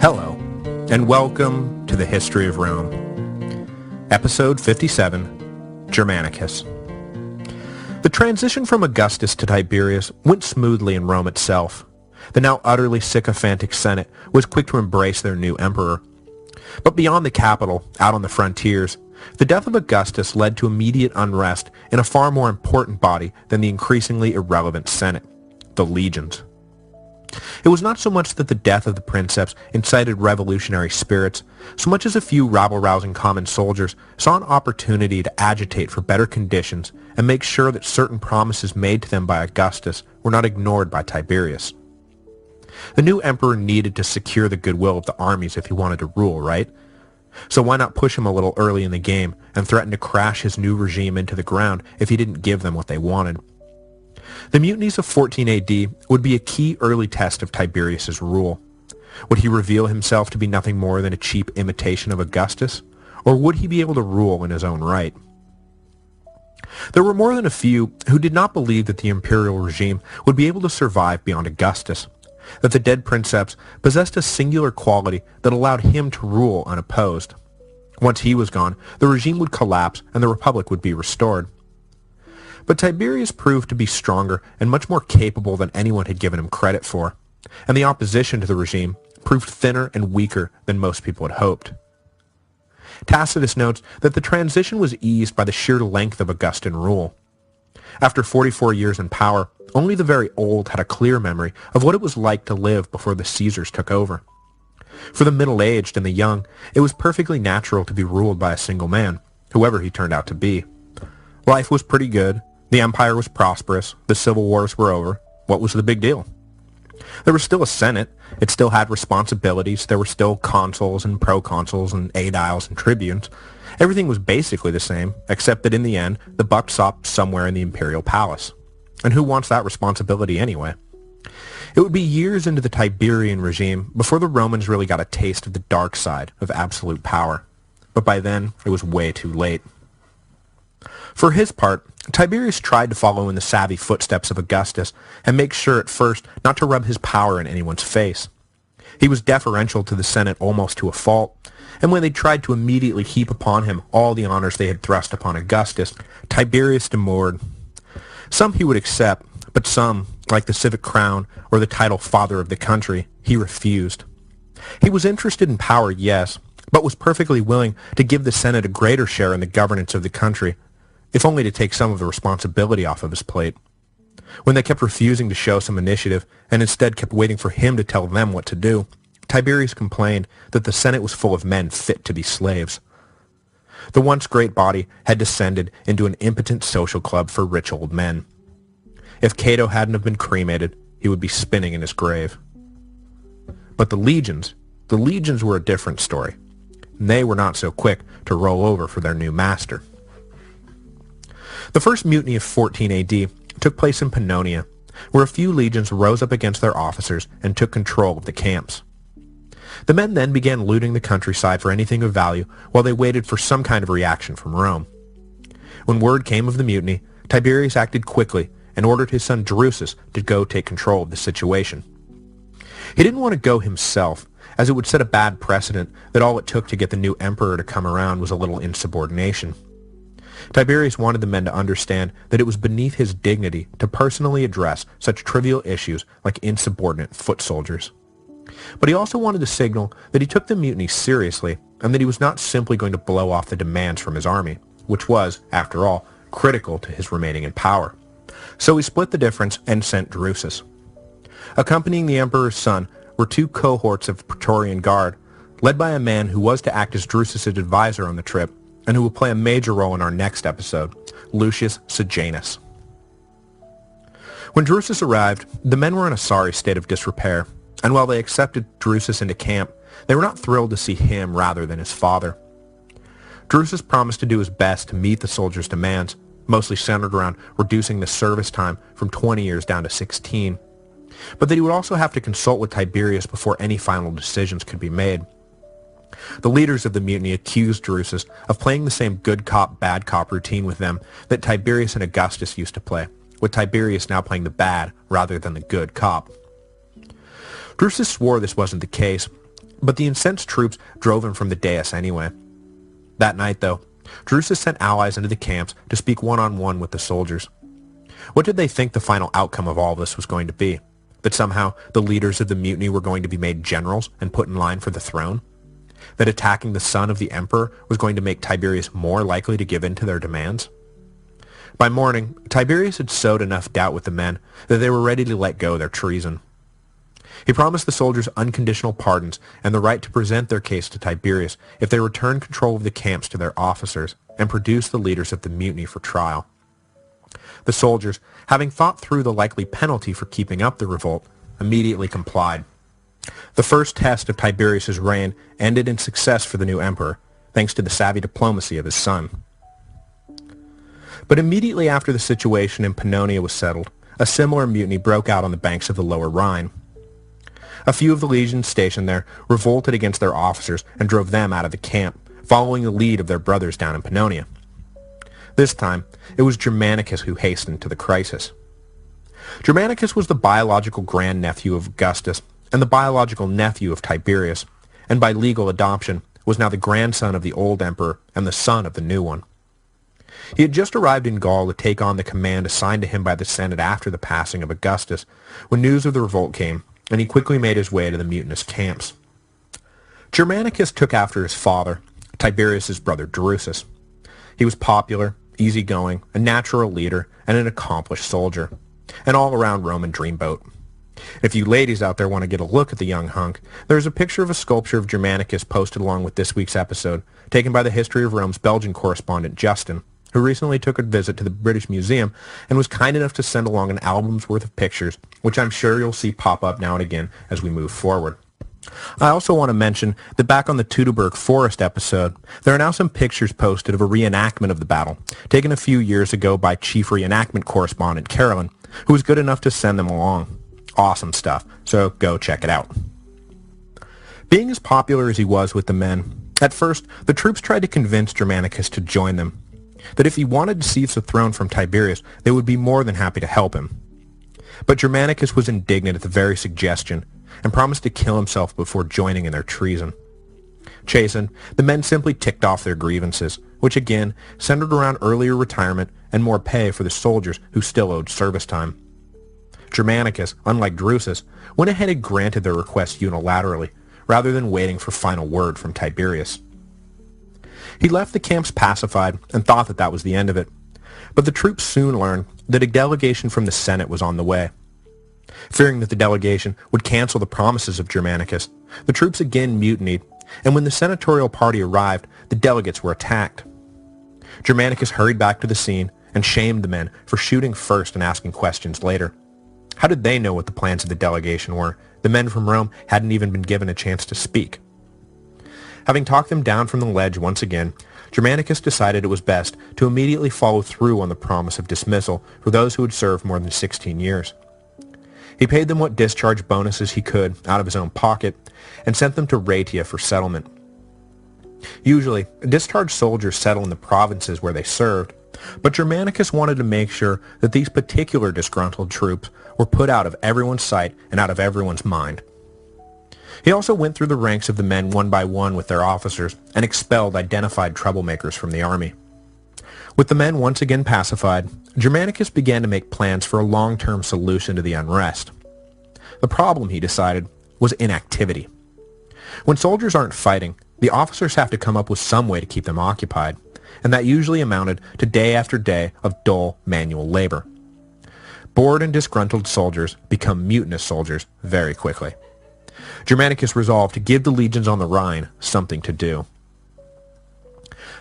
Hello, and welcome to the History of Rome. Episode 57, Germanicus. The transition from Augustus to Tiberius went smoothly in Rome itself. The now utterly sycophantic Senate was quick to embrace their new emperor. But beyond the capital, out on the frontiers, the death of Augustus led to immediate unrest in a far more important body than the increasingly irrelevant Senate, the legions. It was not so much that the death of the princeps incited revolutionary spirits, so much as a few rabble-rousing common soldiers saw an opportunity to agitate for better conditions and make sure that certain promises made to them by Augustus were not ignored by Tiberius. The new emperor needed to secure the goodwill of the armies if he wanted to rule, right? So why not push him a little early in the game and threaten to crash his new regime into the ground if he didn't give them what they wanted? The mutinies of 14 AD would be a key early test of Tiberius's rule. Would he reveal himself to be nothing more than a cheap imitation of Augustus, or would he be able to rule in his own right? There were more than a few who did not believe that the imperial regime would be able to survive beyond Augustus, that the dead princeps possessed a singular quality that allowed him to rule unopposed. Once he was gone, the regime would collapse and the republic would be restored. But Tiberius proved to be stronger and much more capable than anyone had given him credit for, and the opposition to the regime proved thinner and weaker than most people had hoped. Tacitus notes that the transition was eased by the sheer length of Augustan rule. After 44 years in power, only the very old had a clear memory of what it was like to live before the Caesars took over. For the middle-aged and the young, it was perfectly natural to be ruled by a single man, whoever he turned out to be. Life was pretty good. The empire was prosperous, the civil wars were over. What was the big deal? There was still a Senate, it still had responsibilities, there were still consuls and proconsuls and aediles and tribunes. Everything was basically the same, except that in the end, the buck stopped somewhere in the imperial palace. And who wants that responsibility anyway? It would be years into the Tiberian regime before the Romans really got a taste of the dark side of absolute power. But by then, it was way too late. For his part, Tiberius tried to follow in the savvy footsteps of Augustus and make sure at first not to rub his power in anyone's face. He was deferential to the Senate almost to a fault, and when they tried to immediately heap upon him all the honors they had thrust upon Augustus, Tiberius demurred. Some he would accept, but some, like the civic crown or the title Father of the Country, he refused. He was interested in power, yes, but was perfectly willing to give the Senate a greater share in the governance of the country, if only to take some of the responsibility off of his plate. When they kept refusing to show some initiative and instead kept waiting for him to tell them what to do, Tiberius complained that the Senate was full of men fit to be slaves. The once great body had descended into an impotent social club for rich old men. If Cato hadn't have been cremated, he would be spinning in his grave. But the legions were a different story. They were not so quick to roll over for their new master. The first mutiny of 14 AD took place in Pannonia, where a few legions rose up against their officers and took control of the camps. The men then began looting the countryside for anything of value while they waited for some kind of reaction from Rome. When word came of the mutiny, Tiberius acted quickly and ordered his son Drusus to go take control of the situation. He didn't want to go himself, as it would set a bad precedent that all it took to get the new emperor to come around was a little insubordination. Tiberius wanted the men to understand that it was beneath his dignity to personally address such trivial issues like insubordinate foot soldiers. But he also wanted to signal that he took the mutiny seriously and that he was not simply going to blow off the demands from his army, which was, after all, critical to his remaining in power. So he split the difference and sent Drusus. Accompanying the emperor's son were two cohorts of Praetorian Guard, led by a man who was to act as Drusus' advisor on the trip, and who will play a major role in our next episode, Lucius Sejanus. When Drusus arrived, the men were in a sorry state of disrepair, and while they accepted Drusus into camp, they were not thrilled to see him rather than his father. Drusus promised to do his best to meet the soldiers' demands, mostly centered around reducing the service time from 20 years down to 16, but that he would also have to consult with Tiberius before any final decisions could be made. The leaders of the mutiny accused Drusus of playing the same good cop, bad cop routine with them that Tiberius and Augustus used to play, with Tiberius now playing the bad rather than the good cop. Drusus swore this wasn't the case, but the incensed troops drove him from the dais anyway. That night, though, Drusus sent allies into the camps to speak one-on-one with the soldiers. What did they think the final outcome of all this was going to be? That somehow the leaders of the mutiny were going to be made generals and put in line for the throne? That attacking the son of the emperor was going to make Tiberius more likely to give in to their demands? By morning, Tiberius had sowed enough doubt with the men that they were ready to let go their treason. He promised the soldiers unconditional pardons and the right to present their case to Tiberius if they returned control of the camps to their officers and produced the leaders of the mutiny for trial. The soldiers, having thought through the likely penalty for keeping up the revolt, immediately complied. The first test of Tiberius's reign ended in success for the new emperor, thanks to the savvy diplomacy of his son. But immediately after the situation in Pannonia was settled, a similar mutiny broke out on the banks of the lower Rhine. A few of the legions stationed there revolted against their officers and drove them out of the camp, following the lead of their brothers down in Pannonia. This time, it was Germanicus who hastened to the crisis. Germanicus was the biological grandnephew of Augustus and the biological nephew of Tiberius, and by legal adoption was now the grandson of the old emperor and the son of the new one. He had just arrived in Gaul to take on the command assigned to him by the Senate after the passing of Augustus, when news of the revolt came, and he quickly made his way to the mutinous camps. Germanicus took after his father, Tiberius's brother Drusus. He was popular, easygoing, a natural leader, and an accomplished soldier, an all-around Roman dreamboat. If you ladies out there want to get a look at the young hunk, there is a picture of a sculpture of Germanicus posted along with this week's episode, taken by the History of Rome's Belgian correspondent Justin, who recently took a visit to the British Museum and was kind enough to send along an album's worth of pictures, which I'm sure you'll see pop up now and again as we move forward. I also want to mention that back on the Teutoburg Forest episode, there are now some pictures posted of a reenactment of the battle, taken a few years ago by chief reenactment correspondent Carolyn, who was good enough to send them along. Awesome stuff, so go check it out. Being as popular as he was with the men, at first the troops tried to convince Germanicus to join them, that if he wanted to seize the throne from Tiberius, they would be more than happy to help him. But Germanicus was indignant at the very suggestion, and promised to kill himself before joining in their treason. Chastened, the men simply ticked off their grievances, which again centered around earlier retirement and more pay for the soldiers who still owed service time. Germanicus, unlike Drusus, went ahead and granted their request unilaterally, rather than waiting for final word from Tiberius. He left the camps pacified and thought that that was the end of it, but the troops soon learned that a delegation from the Senate was on the way. Fearing that the delegation would cancel the promises of Germanicus, the troops again mutinied, and when the senatorial party arrived, the delegates were attacked. Germanicus hurried back to the scene and shamed the men for shooting first and asking questions later. How did they know what the plans of the delegation were? The men from Rome hadn't even been given a chance to speak. Having talked them down from the ledge once again, Germanicus decided it was best to immediately follow through on the promise of dismissal for those who had served more than 16 years. He paid them what discharge bonuses he could out of his own pocket and sent them to Raetia for settlement. Usually, discharged soldiers settle in the provinces where they served, but Germanicus wanted to make sure that these particular disgruntled troops were put out of everyone's sight and out of everyone's mind. He also went through the ranks of the men one by one with their officers and expelled identified troublemakers from the army. With the men once again pacified, Germanicus began to make plans for a long-term solution to the unrest. The problem, he decided, was inactivity. When soldiers aren't fighting, the officers have to come up with some way to keep them occupied, and that usually amounted to day after day of dull manual labor. Bored and disgruntled soldiers become mutinous soldiers very quickly. Germanicus resolved to give the legions on the Rhine something to do.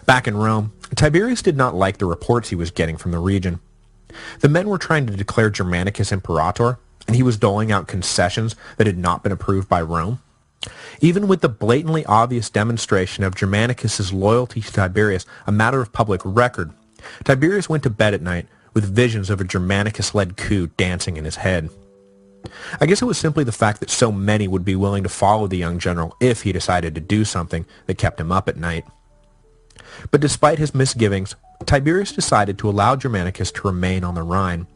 Back in Rome, Tiberius did not like the reports he was getting from the region. The men were trying to declare Germanicus imperator, and he was doling out concessions that had not been approved by Rome. Even with the blatantly obvious demonstration of Germanicus's loyalty to Tiberius a matter of public record, Tiberius went to bed at night with visions of a Germanicus-led coup dancing in his head. I guess it was simply the fact that so many would be willing to follow the young general if he decided to do something that kept him up at night. But despite his misgivings, Tiberius decided to allow Germanicus to remain on the Rhine.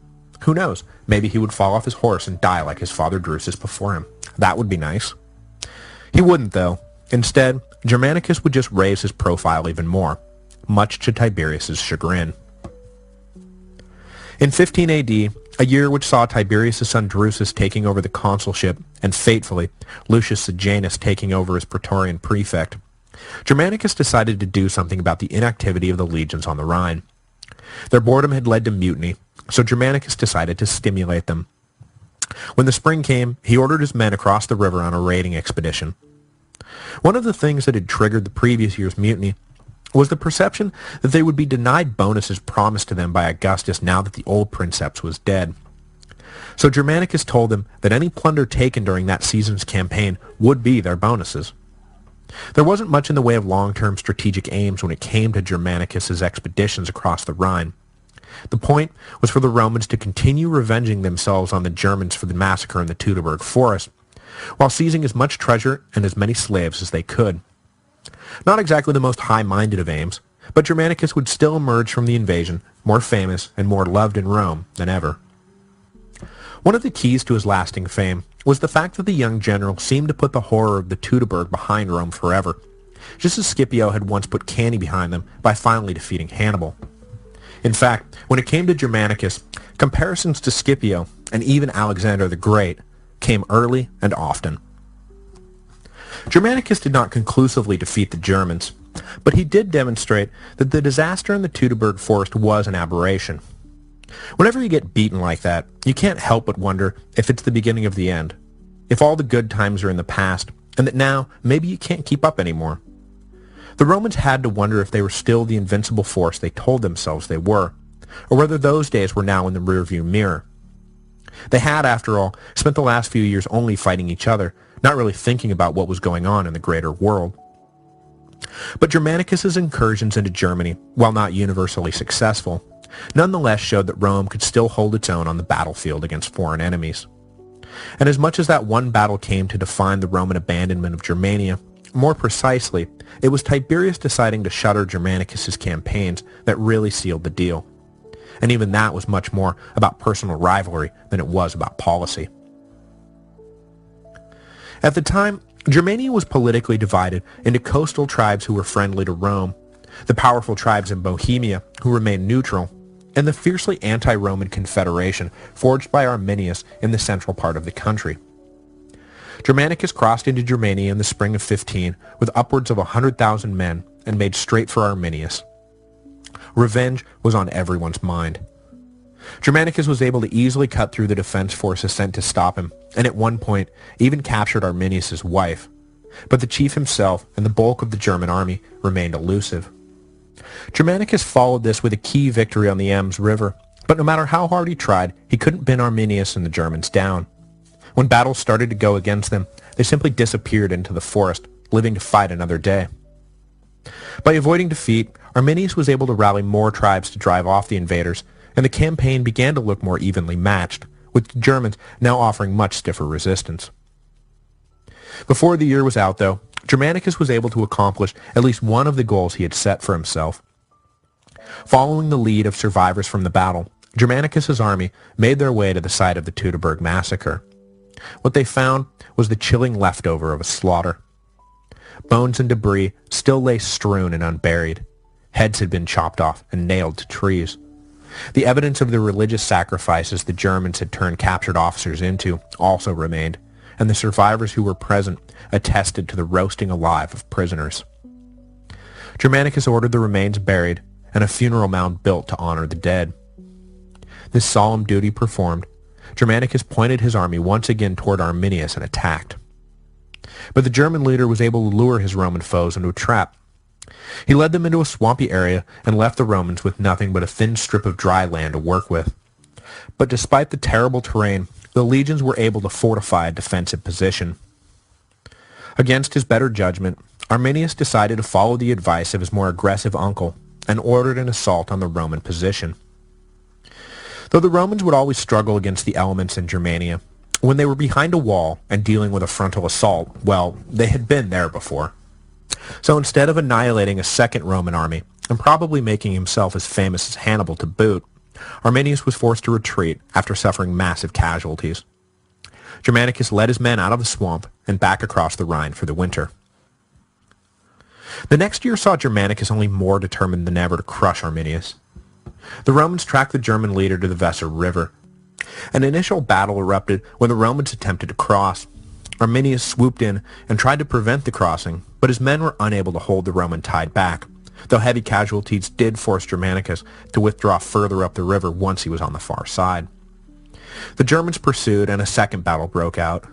Who knows, maybe he would fall off his horse and die like his father Drusus before him. That would be nice. He wouldn't, though. Instead, Germanicus would just raise his profile even more, much to Tiberius's chagrin. In 15 AD, a year which saw Tiberius' son Drusus taking over the consulship, and fatefully, Lucius Sejanus taking over as praetorian prefect, Germanicus decided to do something about the inactivity of the legions on the Rhine. Their boredom had led to mutiny, so Germanicus decided to stimulate them. When the spring came, he ordered his men across the river on a raiding expedition. One of the things that had triggered the previous year's mutiny was the perception that they would be denied bonuses promised to them by Augustus now that the old princeps was dead. So Germanicus told them that any plunder taken during that season's campaign would be their bonuses. There wasn't much in the way of long-term strategic aims when it came to Germanicus's expeditions across the Rhine. The point was for the Romans to continue revenging themselves on the Germans for the massacre in the Teutoburg forest, while seizing as much treasure and as many slaves as they could. Not exactly the most high-minded of aims, but Germanicus would still emerge from the invasion more famous and more loved in Rome than ever. One of the keys to his lasting fame was the fact that the young general seemed to put the horror of the Teutoburg behind Rome forever, just as Scipio had once put Cannae behind them by finally defeating Hannibal. In fact, when it came to Germanicus, comparisons to Scipio and even Alexander the Great came early and often. Germanicus did not conclusively defeat the Germans, but he did demonstrate that the disaster in the Teutoburg forest was an aberration. Whenever you get beaten like that, you can't help but wonder if it's the beginning of the end, if all the good times are in the past, and that now maybe you can't keep up anymore. The Romans had to wonder if they were still the invincible force they told themselves they were, or whether those days were now in the rearview mirror. They had, after all, spent the last few years only fighting each other, not really thinking about what was going on in the greater world. But Germanicus's incursions into Germany, while not universally successful, nonetheless showed that Rome could still hold its own on the battlefield against foreign enemies. And as much as that one battle came to define the Roman abandonment of Germania, more precisely, it was Tiberius deciding to shutter Germanicus's campaigns that really sealed the deal. And even that was much more about personal rivalry than it was about policy. At the time, Germania was politically divided into coastal tribes who were friendly to Rome, the powerful tribes in Bohemia who remained neutral, and the fiercely anti-Roman confederation forged by Arminius in the central part of the country. Germanicus crossed into Germania in the spring of 15 with upwards of 100,000 men and made straight for Arminius. Revenge was on everyone's mind. Germanicus was able to easily cut through the defense forces sent to stop him, and at one point even captured Arminius' wife. But the chief himself and the bulk of the German army remained elusive. Germanicus followed this with a key victory on the Ems River, but no matter how hard he tried, he couldn't pin Arminius and the Germans down. When battles started to go against them, they simply disappeared into the forest, living to fight another day. By avoiding defeat, Arminius was able to rally more tribes to drive off the invaders, and the campaign began to look more evenly matched, with the Germans now offering much stiffer resistance. Before the year was out, though, Germanicus was able to accomplish at least one of the goals he had set for himself. Following the lead of survivors from the battle, Germanicus's army made their way to the site of the Teutoburg massacre. What they found was the chilling leftover of a slaughter. Bones and debris still lay strewn and unburied. Heads had been chopped off and nailed to trees. The evidence of the religious sacrifices the Germans had turned captured officers into also remained, and the survivors who were present attested to the roasting alive of prisoners. Germanicus ordered the remains buried and a funeral mound built to honor the dead. This solemn duty performed, Germanicus pointed his army once again toward Arminius and attacked. But the German leader was able to lure his Roman foes into a trap. He led them into a swampy area and left the Romans with nothing but a thin strip of dry land to work with. But despite the terrible terrain, the legions were able to fortify a defensive position. Against his better judgment, Arminius decided to follow the advice of his more aggressive uncle and ordered an assault on the Roman position. Though the Romans would always struggle against the elements in Germania, when they were behind a wall and dealing with a frontal assault, well, they had been there before. So instead of annihilating a second Roman army, and probably making himself as famous as Hannibal to boot, Arminius was forced to retreat after suffering massive casualties. Germanicus led his men out of the swamp and back across the Rhine for the winter. The next year saw Germanicus only more determined than ever to crush Arminius. The Romans tracked the German leader to the Weser River. An initial battle erupted when the Romans attempted to cross. Arminius swooped in and tried to prevent the crossing, but his men were unable to hold the Roman tide back, though heavy casualties did force Germanicus to withdraw further up the river once he was on the far side. The Germans pursued, and a second battle broke out.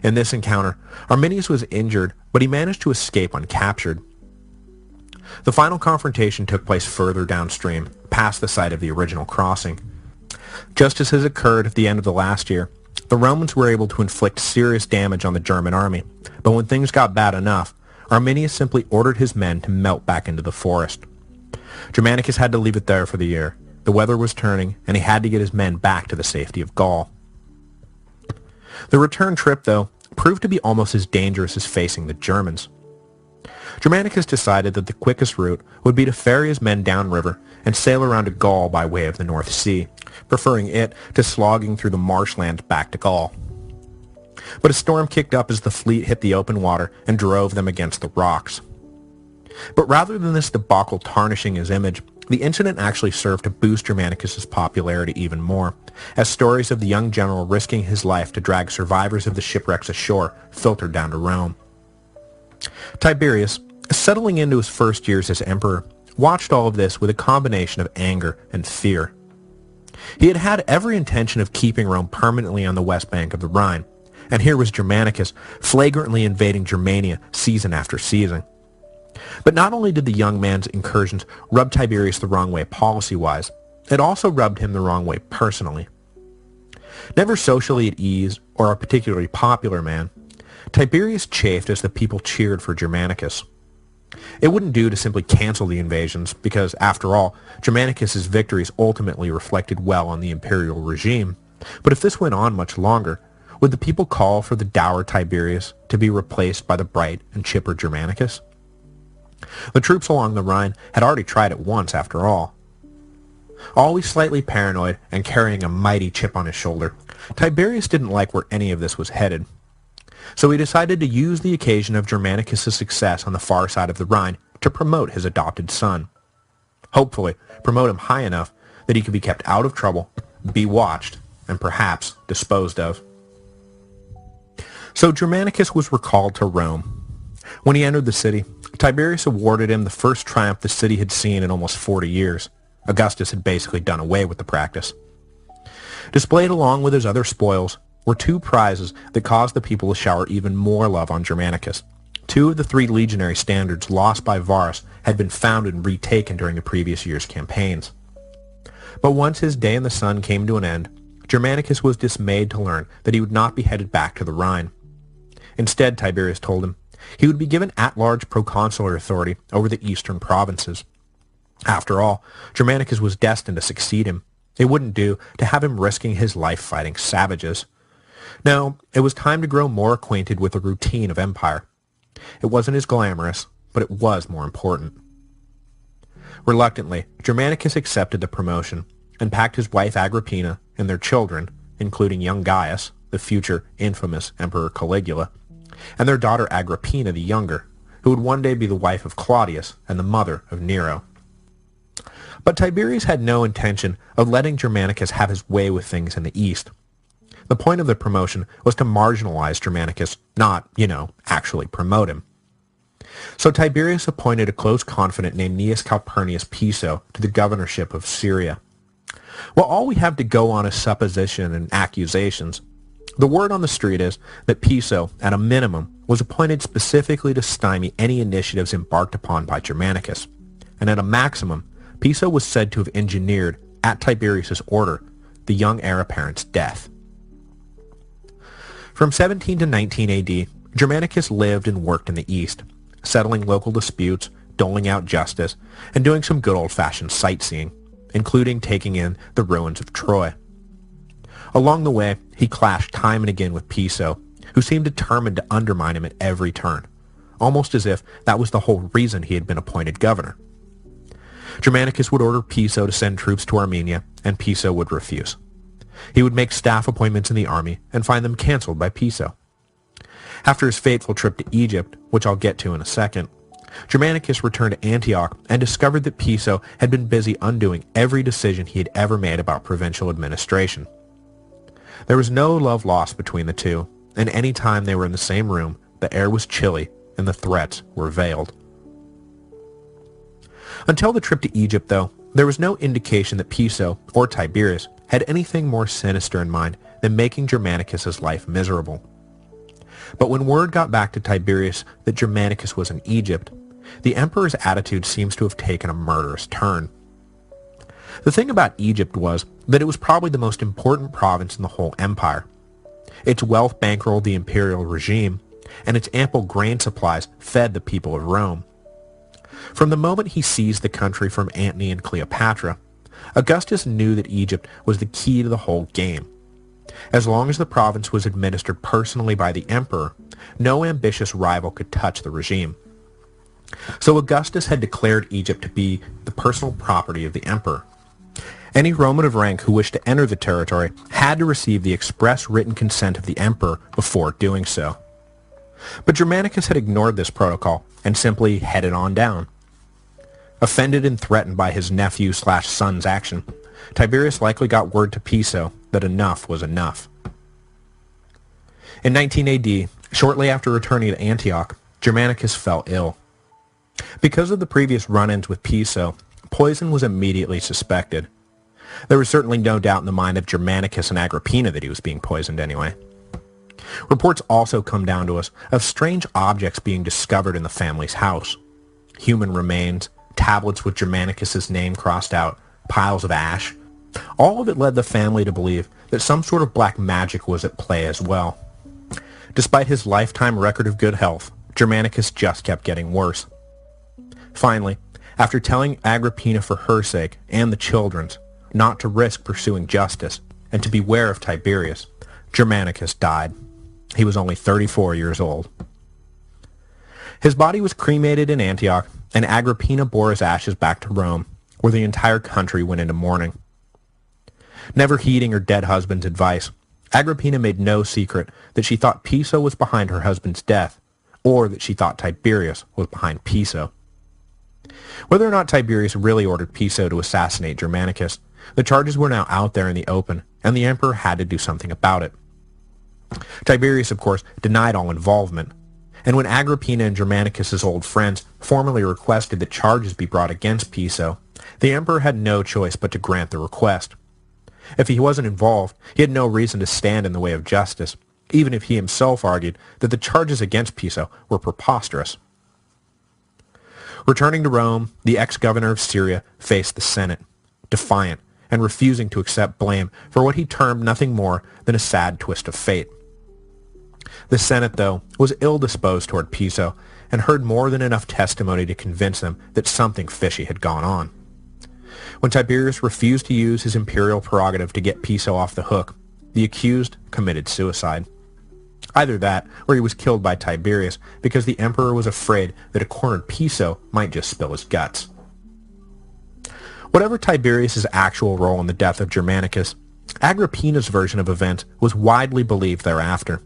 In this encounter, Arminius was injured, but he managed to escape uncaptured. The final confrontation took place further downstream, past the site of the original crossing. Just as has occurred at the end of the last year, the Romans were able to inflict serious damage on the German army, but when things got bad enough, Arminius simply ordered his men to melt back into the forest. Germanicus had to leave it there for the year. The weather was turning, and he had to get his men back to the safety of Gaul. The return trip, though, proved to be almost as dangerous as facing the Germans. Germanicus decided that the quickest route would be to ferry his men downriver and sail around to Gaul by way of the North Sea, preferring it to slogging through the marshlands back to Gaul. But a storm kicked up as the fleet hit the open water and drove them against the rocks. But rather than this debacle tarnishing his image, the incident actually served to boost Germanicus' popularity even more, as stories of the young general risking his life to drag survivors of the shipwrecks ashore filtered down to Rome. Tiberius, settling into his first years as emperor, watched all of this with a combination of anger and fear. He had had every intention of keeping Rome permanently on the west bank of the Rhine, and here was Germanicus flagrantly invading Germania season after season. But not only did the young man's incursions rub Tiberius the wrong way policy-wise, it also rubbed him the wrong way personally. Never socially at ease or a particularly popular man, Tiberius chafed as the people cheered for Germanicus. It wouldn't do to simply cancel the invasions because, after all, Germanicus' victories ultimately reflected well on the imperial regime. But if this went on much longer, would the people call for the dour Tiberius to be replaced by the bright and chipper Germanicus? The troops along the Rhine had already tried it once, after all. Always slightly paranoid and carrying a mighty chip on his shoulder, Tiberius didn't like where any of this was headed. So he decided to use the occasion of Germanicus' success on the far side of the Rhine to promote his adopted son. Hopefully, promote him high enough that he could be kept out of trouble, be watched, and perhaps disposed of. So Germanicus was recalled to Rome. When he entered the city, Tiberius awarded him the first triumph the city had seen in almost 40 years. Augustus had basically done away with the practice. Displayed along with his other spoils were two prizes that caused the people to shower even more love on Germanicus. Two of the 3 legionary standards lost by Varus had been found and retaken during the previous year's campaigns. But once his day in the sun came to an end, Germanicus was dismayed to learn that he would not be headed back to the Rhine. Instead, Tiberius told him, he would be given at-large proconsular authority over the eastern provinces. After all, Germanicus was destined to succeed him. It wouldn't do to have him risking his life fighting savages. No, it was time to grow more acquainted with the routine of empire. It wasn't as glamorous, but it was more important. Reluctantly, Germanicus accepted the promotion and packed his wife Agrippina and their children, including young Gaius, the future infamous Emperor Caligula, and their daughter Agrippina the younger, who would one day be the wife of Claudius and the mother of Nero. But Tiberius had no intention of letting Germanicus have his way with things in the east. The point of the promotion was to marginalize Germanicus, not, actually promote him. So Tiberius appointed a close confidant named Gnaeus Calpurnius Piso to the governorship of Syria. While all we have to go on is supposition and accusations, the word on the street is that Piso, at a minimum, was appointed specifically to stymie any initiatives embarked upon by Germanicus, and at a maximum, Piso was said to have engineered, at Tiberius' order, the young heir apparent's death. From 17 to 19 AD, Germanicus lived and worked in the east, settling local disputes, doling out justice, and doing some good old-fashioned sightseeing, including taking in the ruins of Troy. Along the way, he clashed time and again with Piso, who seemed determined to undermine him at every turn, almost as if that was the whole reason he had been appointed governor. Germanicus would order Piso to send troops to Armenia, and Piso would refuse. He would make staff appointments in the army and find them canceled by Piso. After his fateful trip to Egypt, which I'll get to in a second, Germanicus returned to Antioch and discovered that Piso had been busy undoing every decision he had ever made about provincial administration. There was no love lost between the two, and any time they were in the same room, the air was chilly and the threats were veiled. Until the trip to Egypt, though, there was no indication that Piso or Tiberius had anything more sinister in mind than making Germanicus' life miserable. But when word got back to Tiberius that Germanicus was in Egypt, the emperor's attitude seems to have taken a murderous turn. The thing about Egypt was that it was probably the most important province in the whole empire. Its wealth bankrolled the imperial regime, and its ample grain supplies fed the people of Rome. From the moment he seized the country from Antony and Cleopatra, Augustus knew that Egypt was the key to the whole game. As long as the province was administered personally by the emperor, no ambitious rival could touch the regime. So Augustus had declared Egypt to be the personal property of the emperor. Any Roman of rank who wished to enter the territory had to receive the express written consent of the emperor before doing so. But Germanicus had ignored this protocol and simply headed on down. Offended and threatened by his nephew/son's action, Tiberius likely got word to Piso that enough was enough. In 19 AD, shortly after returning to Antioch, Germanicus fell ill. Because of the previous run-ins with Piso, poison was immediately suspected. There was certainly no doubt in the mind of Germanicus and Agrippina that he was being poisoned anyway. Reports also come down to us of strange objects being discovered in the family's house. Human remains, tablets with Germanicus' name crossed out, piles of ash. All of it led the family to believe that some sort of black magic was at play as well. Despite his lifetime record of good health, Germanicus just kept getting worse. Finally, after telling Agrippina for her sake and the children's not to risk pursuing justice and to beware of Tiberius, Germanicus died. He was only 34 years old. His body was cremated in Antioch, and Agrippina bore his ashes back to Rome, where the entire country went into mourning. Never heeding her dead husband's advice, Agrippina made no secret that she thought Piso was behind her husband's death, or that she thought Tiberius was behind Piso. Whether or not Tiberius really ordered Piso to assassinate Germanicus, the charges were now out there in the open, and the emperor had to do something about it. Tiberius, of course, denied all involvement, and when Agrippina and Germanicus' old friends formally requested that charges be brought against Piso, the emperor had no choice but to grant the request. If he wasn't involved, he had no reason to stand in the way of justice, even if he himself argued that the charges against Piso were preposterous. Returning to Rome, the ex-governor of Syria faced the Senate, defiant and refusing to accept blame for what he termed nothing more than a sad twist of fate. The Senate, though, was ill-disposed toward Piso and heard more than enough testimony to convince them that something fishy had gone on. When Tiberius refused to use his imperial prerogative to get Piso off the hook, the accused committed suicide. Either that, or he was killed by Tiberius because the emperor was afraid that a cornered Piso might just spill his guts. Whatever Tiberius' actual role in the death of Germanicus, Agrippina's version of events was widely believed thereafter.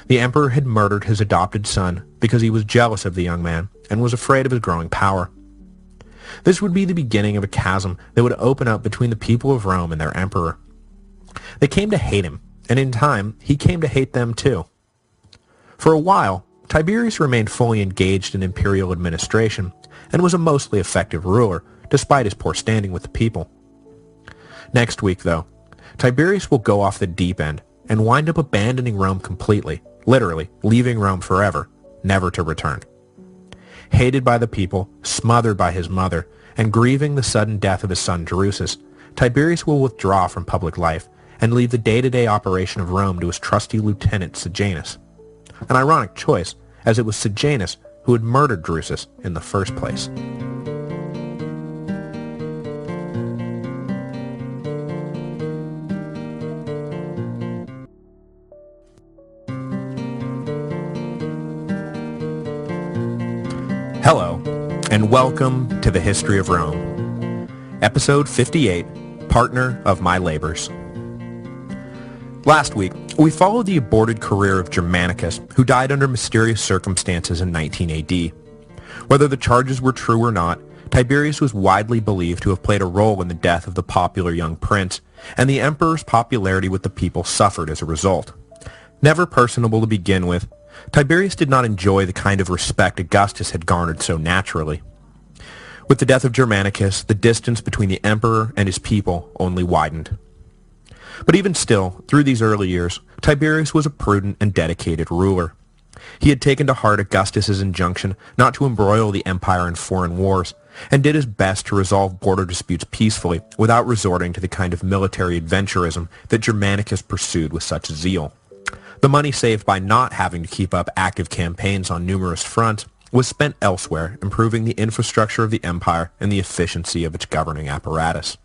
The emperor had murdered his adopted son because he was jealous of the young man and was afraid of his growing power. This would be the beginning of a chasm that would open up between the people of Rome and their emperor. They came to hate him, and in time, he came to hate them too. For a while, Tiberius remained fully engaged in imperial administration and was a mostly effective ruler, despite his poor standing with the people. Next week, though, Tiberius will go off the deep end and wind up abandoning Rome completely, literally leaving Rome forever, never to return. Hated by the people, smothered by his mother, and grieving the sudden death of his son Drusus, Tiberius will withdraw from public life and leave the day-to-day operation of Rome to his trusty lieutenant Sejanus. An ironic choice, as it was Sejanus who had murdered Drusus in the first place. Hello, and welcome to the History of Rome, Episode 58, Partner of My Labors. Last week, We follow the aborted career of Germanicus, who died under mysterious circumstances in 19 AD. Whether the charges were true or not, Tiberius was widely believed to have played a role in the death of the popular young prince, and the emperor's popularity with the people suffered as a result. Never personable to begin with, Tiberius did not enjoy the kind of respect Augustus had garnered so naturally. With the death of Germanicus, the distance between the emperor and his people only widened. But even still, through these early years, Tiberius was a prudent and dedicated ruler. He had taken to heart Augustus's injunction not to embroil the empire in foreign wars, and did his best to resolve border disputes peacefully without resorting to the kind of military adventurism that Germanicus pursued with such zeal. The money saved by not having to keep up active campaigns on numerous fronts was spent elsewhere, improving the infrastructure of the empire and the efficiency of its governing apparatus.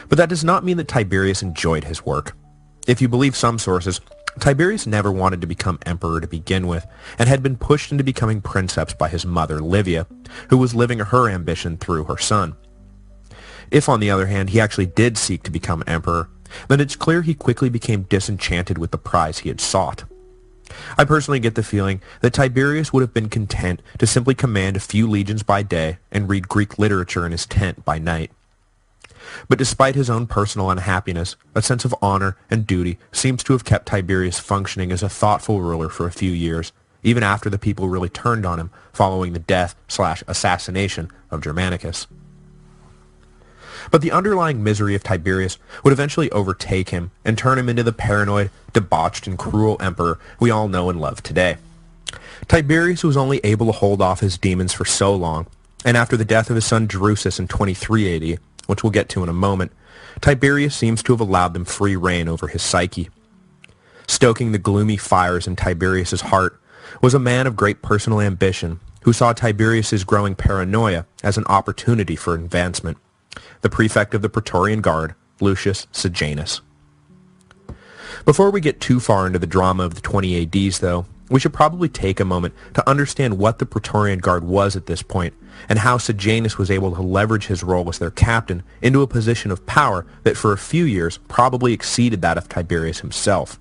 But that does not mean that Tiberius enjoyed his work. If you believe some sources, Tiberius never wanted to become emperor to begin with, and had been pushed into becoming princeps by his mother Livia, who was living her ambition through her son. If, on the other hand, he actually did seek to become emperor, then it's clear he quickly became disenchanted with the prize he had sought. I personally get the feeling that Tiberius would have been content to simply command a few legions by day and read Greek literature in his tent by night. But despite his own personal unhappiness, a sense of honor and duty seems to have kept Tiberius functioning as a thoughtful ruler for a few years, even after the people really turned on him following the death/assassination of Germanicus. But the underlying misery of Tiberius would eventually overtake him and turn him into the paranoid, debauched, and cruel emperor we all know and love today. Tiberius was only able to hold off his demons for so long, and after the death of his son Drusus in 23 AD, which we'll get to in a moment, Tiberius seems to have allowed them free rein over his psyche. Stoking the gloomy fires in Tiberius's heart was a man of great personal ambition who saw Tiberius's growing paranoia as an opportunity for advancement, the prefect of the Praetorian Guard, Lucius Sejanus. Before we get too far into the drama of the 20 ADs, though, we should probably take a moment to understand what the Praetorian Guard was at this point, and how Sejanus was able to leverage his role as their captain into a position of power that for a few years probably exceeded that of Tiberius himself.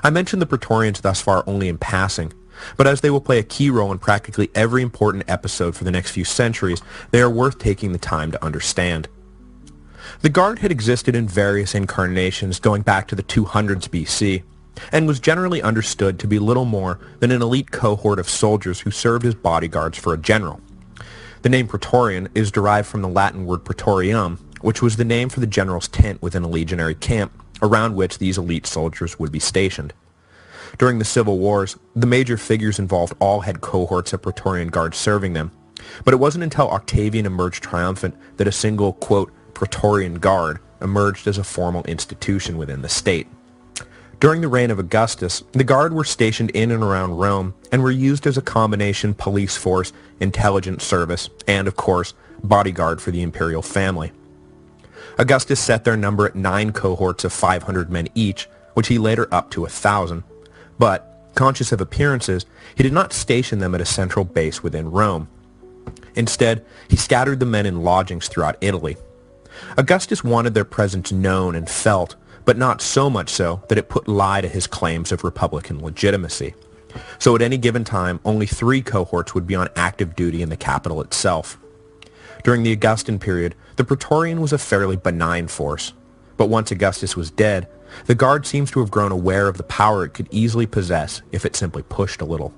I mentioned the Praetorians thus far only in passing, but as they will play a key role in practically every important episode for the next few centuries, they are worth taking the time to understand. The Guard had existed in various incarnations going back to the 200s BC, and was generally understood to be little more than an elite cohort of soldiers who served as bodyguards for a general. The name Praetorian is derived from the Latin word praetorium, which was the name for the general's tent within a legionary camp, around which these elite soldiers would be stationed. During the civil wars, the major figures involved all had cohorts of Praetorian guards serving them, but it wasn't until Octavian emerged triumphant that a single, quote, Praetorian Guard emerged as a formal institution within the state. During the reign of Augustus, the Guard were stationed in and around Rome and were used as a combination police force, intelligence service, and, of course, bodyguard for the imperial family. Augustus set their number at 9 cohorts of 500 men each, which he later upped to 1,000. But, conscious of appearances, he did not station them at a central base within Rome. Instead, he scattered the men in lodgings throughout Italy. Augustus wanted their presence known and felt, but not so much so that it put lie to his claims of republican legitimacy. So at any given time, only 3 cohorts would be on active duty in the capital itself. During the Augustan period, the Praetorian was a fairly benign force, but once Augustus was dead, the Guard seems to have grown aware of the power it could easily possess if it simply pushed a little.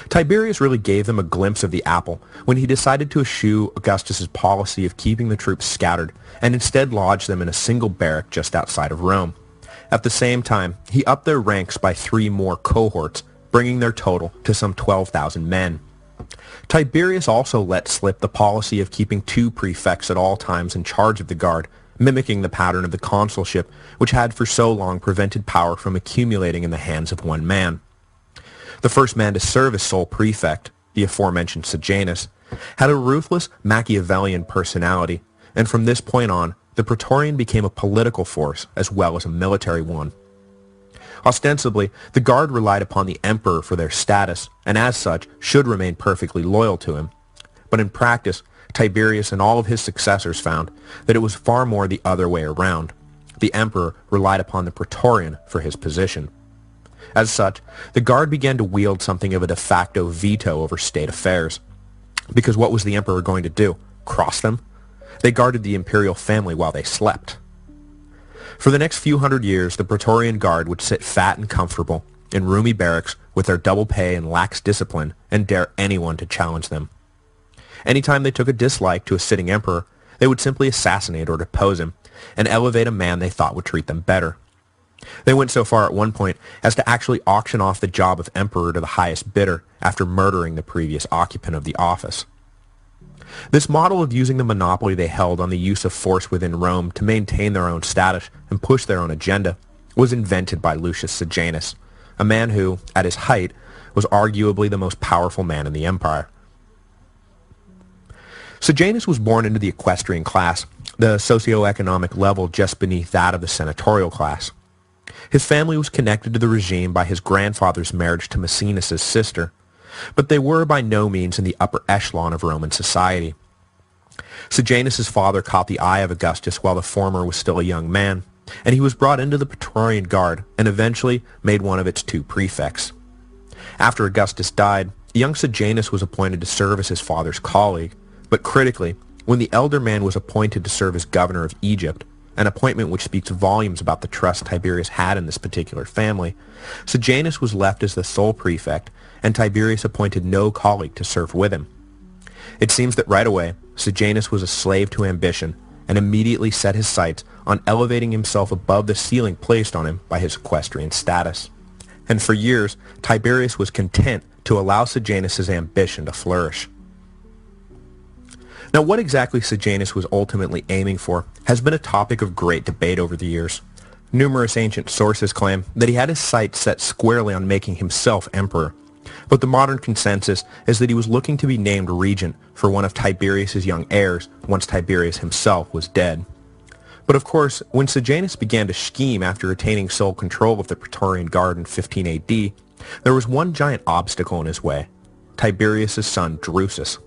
Tiberius really gave them a glimpse of the apple when he decided to eschew Augustus's policy of keeping the troops scattered and instead lodged them in a single barrack just outside of Rome. At the same time, he upped their ranks by 3 more cohorts, bringing their total to some 12,000 men. Tiberius also let slip the policy of keeping 2 prefects at all times in charge of the Guard, mimicking the pattern of the consulship, which had for so long prevented power from accumulating in the hands of one man. The first man to serve as sole prefect, the aforementioned Sejanus, had a ruthless Machiavellian personality, and from this point on, the Praetorian became a political force as well as a military one. Ostensibly, the Guard relied upon the emperor for their status, and as such, should remain perfectly loyal to him. But in practice, Tiberius and all of his successors found that it was far more the other way around. The emperor relied upon the praetorian for his position. As such, the guard began to wield something of a de facto veto over state affairs. Because what was the emperor going to do? Cross them? They guarded the imperial family while they slept. For the next few hundred years, the Praetorian Guard would sit fat and comfortable in roomy barracks with their double pay and lax discipline and dare anyone to challenge them. Anytime they took a dislike to a sitting emperor, they would simply assassinate or depose him and elevate a man they thought would treat them better. They went so far at one point as to actually auction off the job of emperor to the highest bidder after murdering the previous occupant of the office. This model of using the monopoly they held on the use of force within Rome to maintain their own status and push their own agenda was invented by Lucius Sejanus, a man who, at his height, was arguably the most powerful man in the empire. Sejanus was born into the equestrian class, the socioeconomic level just beneath that of the senatorial class. His family was connected to the regime by his grandfather's marriage to Maecenas' sister, but they were by no means in the upper echelon of Roman society. Sejanus' father caught the eye of Augustus while the former was still a young man, and he was brought into the Praetorian Guard and eventually made one of its two prefects. After Augustus died, young Sejanus was appointed to serve as his father's colleague, but critically, when the elder man was appointed to serve as governor of Egypt, an appointment which speaks volumes about the trust Tiberius had in this particular family, Sejanus was left as the sole prefect, and Tiberius appointed no colleague to serve with him. It seems that right away, Sejanus was a slave to ambition, and immediately set his sights on elevating himself above the ceiling placed on him by his equestrian status. And for years, Tiberius was content to allow Sejanus' ambition to flourish. Now, what exactly Sejanus was ultimately aiming for has been a topic of great debate over the years. Numerous ancient sources claim that he had his sights set squarely on making himself emperor, but the modern consensus is that he was looking to be named regent for one of Tiberius' young heirs once Tiberius himself was dead. But of course, when Sejanus began to scheme after attaining sole control of the Praetorian Guard in 15 AD, there was one giant obstacle in his way: Tiberius' son Drusus.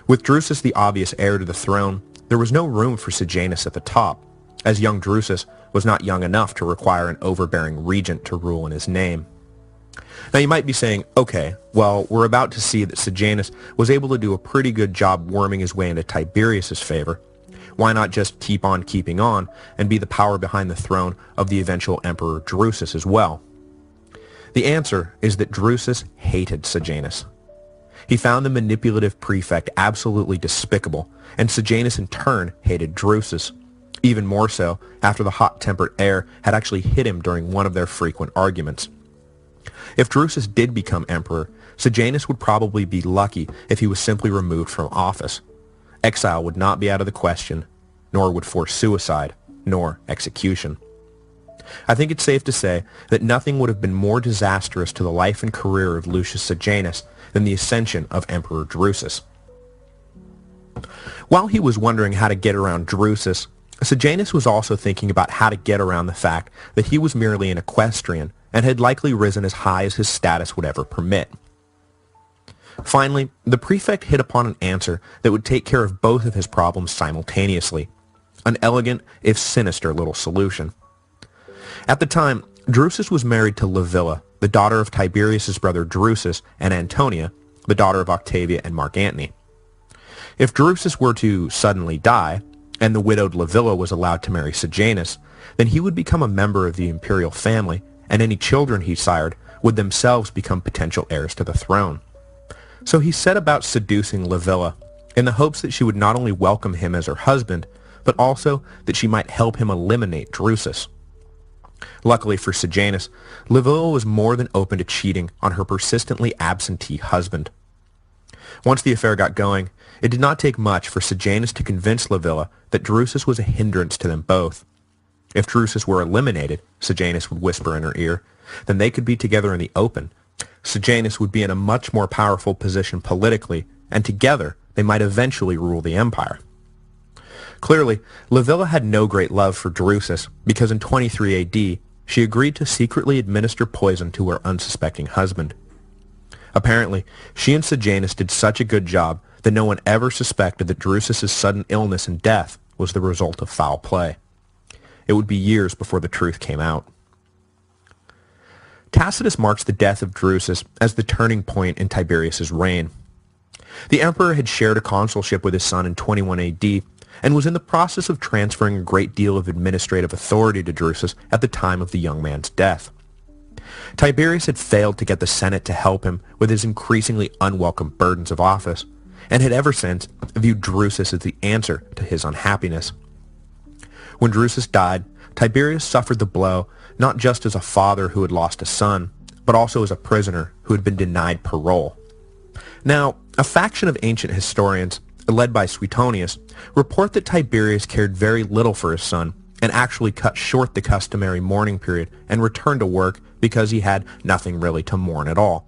With Drusus the obvious heir to the throne, there was no room for Sejanus at the top, as young Drusus was not young enough to require an overbearing regent to rule in his name. Now you might be saying, okay, well, we're about to see that Sejanus was able to do a pretty good job worming his way into Tiberius' favor. Why not just keep on keeping on and be the power behind the throne of the eventual emperor Drusus as well? The answer is that Drusus hated Sejanus. He found the manipulative prefect absolutely despicable, and Sejanus in turn hated Drusus, even more so after the hot-tempered heir had actually hit him during one of their frequent arguments. If Drusus did become emperor, Sejanus would probably be lucky if he was simply removed from office. Exile would not be out of the question, nor would forced suicide, nor execution. I think it's safe to say that nothing would have been more disastrous to the life and career of Lucius Sejanus than the ascension of Emperor Drusus. While he was wondering how to get around Drusus, Sejanus was also thinking about how to get around the fact that he was merely an equestrian and had likely risen as high as his status would ever permit. Finally, the prefect hit upon an answer that would take care of both of his problems simultaneously, an elegant, if sinister, little solution. At the time, Drusus was married to Livilla, the daughter of Tiberius' brother Drusus, and Antonia, the daughter of Octavia and Mark Antony. If Drusus were to suddenly die, and the widowed Livilla was allowed to marry Sejanus, then he would become a member of the imperial family, and any children he sired would themselves become potential heirs to the throne. So he set about seducing Livilla, in the hopes that she would not only welcome him as her husband, but also that she might help him eliminate Drusus. Luckily for Sejanus, Livilla was more than open to cheating on her persistently absentee husband. Once the affair got going, it did not take much for Sejanus to convince Livilla that Drusus was a hindrance to them both. If Drusus were eliminated, Sejanus would whisper in her ear, then they could be together in the open. Sejanus would be in a much more powerful position politically, and together they might eventually rule the empire. Clearly, Livilla had no great love for Drusus because in 23 AD, she agreed to secretly administer poison to her unsuspecting husband. Apparently, she and Sejanus did such a good job that no one ever suspected that Drusus' sudden illness and death was the result of foul play. it would be years before the truth came out. Tacitus marks the death of Drusus as the turning point in Tiberius's reign. The emperor had shared a consulship with his son in 21 AD and was in the process of transferring a great deal of administrative authority to Drusus at the time of the young man's death. Tiberius had failed to get the Senate to help him with his increasingly unwelcome burdens of office, and had ever since viewed Drusus as the answer to his unhappiness. When Drusus died, Tiberius suffered the blow not just as a father who had lost a son, but also as a prisoner who had been denied parole. Now, a faction of ancient historians, led by Suetonius, report that Tiberius cared very little for his son and actually cut short the customary mourning period and returned to work because he had nothing really to mourn at all.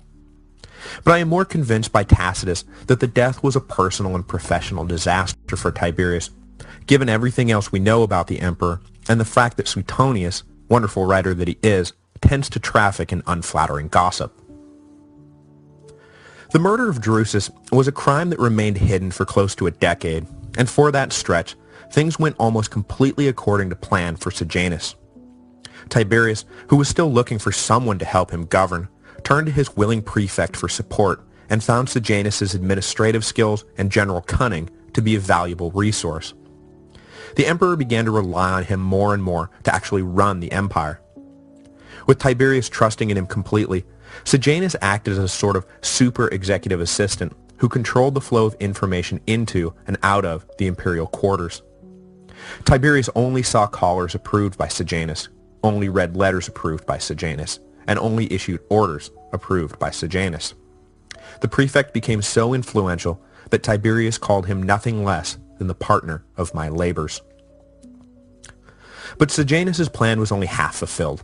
But I am more convinced by Tacitus that the death was a personal and professional disaster for Tiberius, given everything else we know about the emperor and the fact that Suetonius, wonderful writer that he is, tends to traffic in unflattering gossip. The murder of Drusus was a crime that remained hidden for close to a decade, and for that stretch, things went almost completely according to plan for Sejanus. Tiberius, who was still looking for someone to help him govern, turned to his willing prefect for support and found Sejanus' administrative skills and general cunning to be a valuable resource. The emperor began to rely on him more and more to actually run the empire. With Tiberius trusting in him completely, Sejanus acted as a sort of super executive assistant who controlled the flow of information into and out of the imperial quarters. Tiberius only saw callers approved by Sejanus, only read letters approved by Sejanus, and only issued orders approved by Sejanus. The prefect became so influential that Tiberius called him nothing less than the partner of my labors. But Sejanus' plan was only half fulfilled.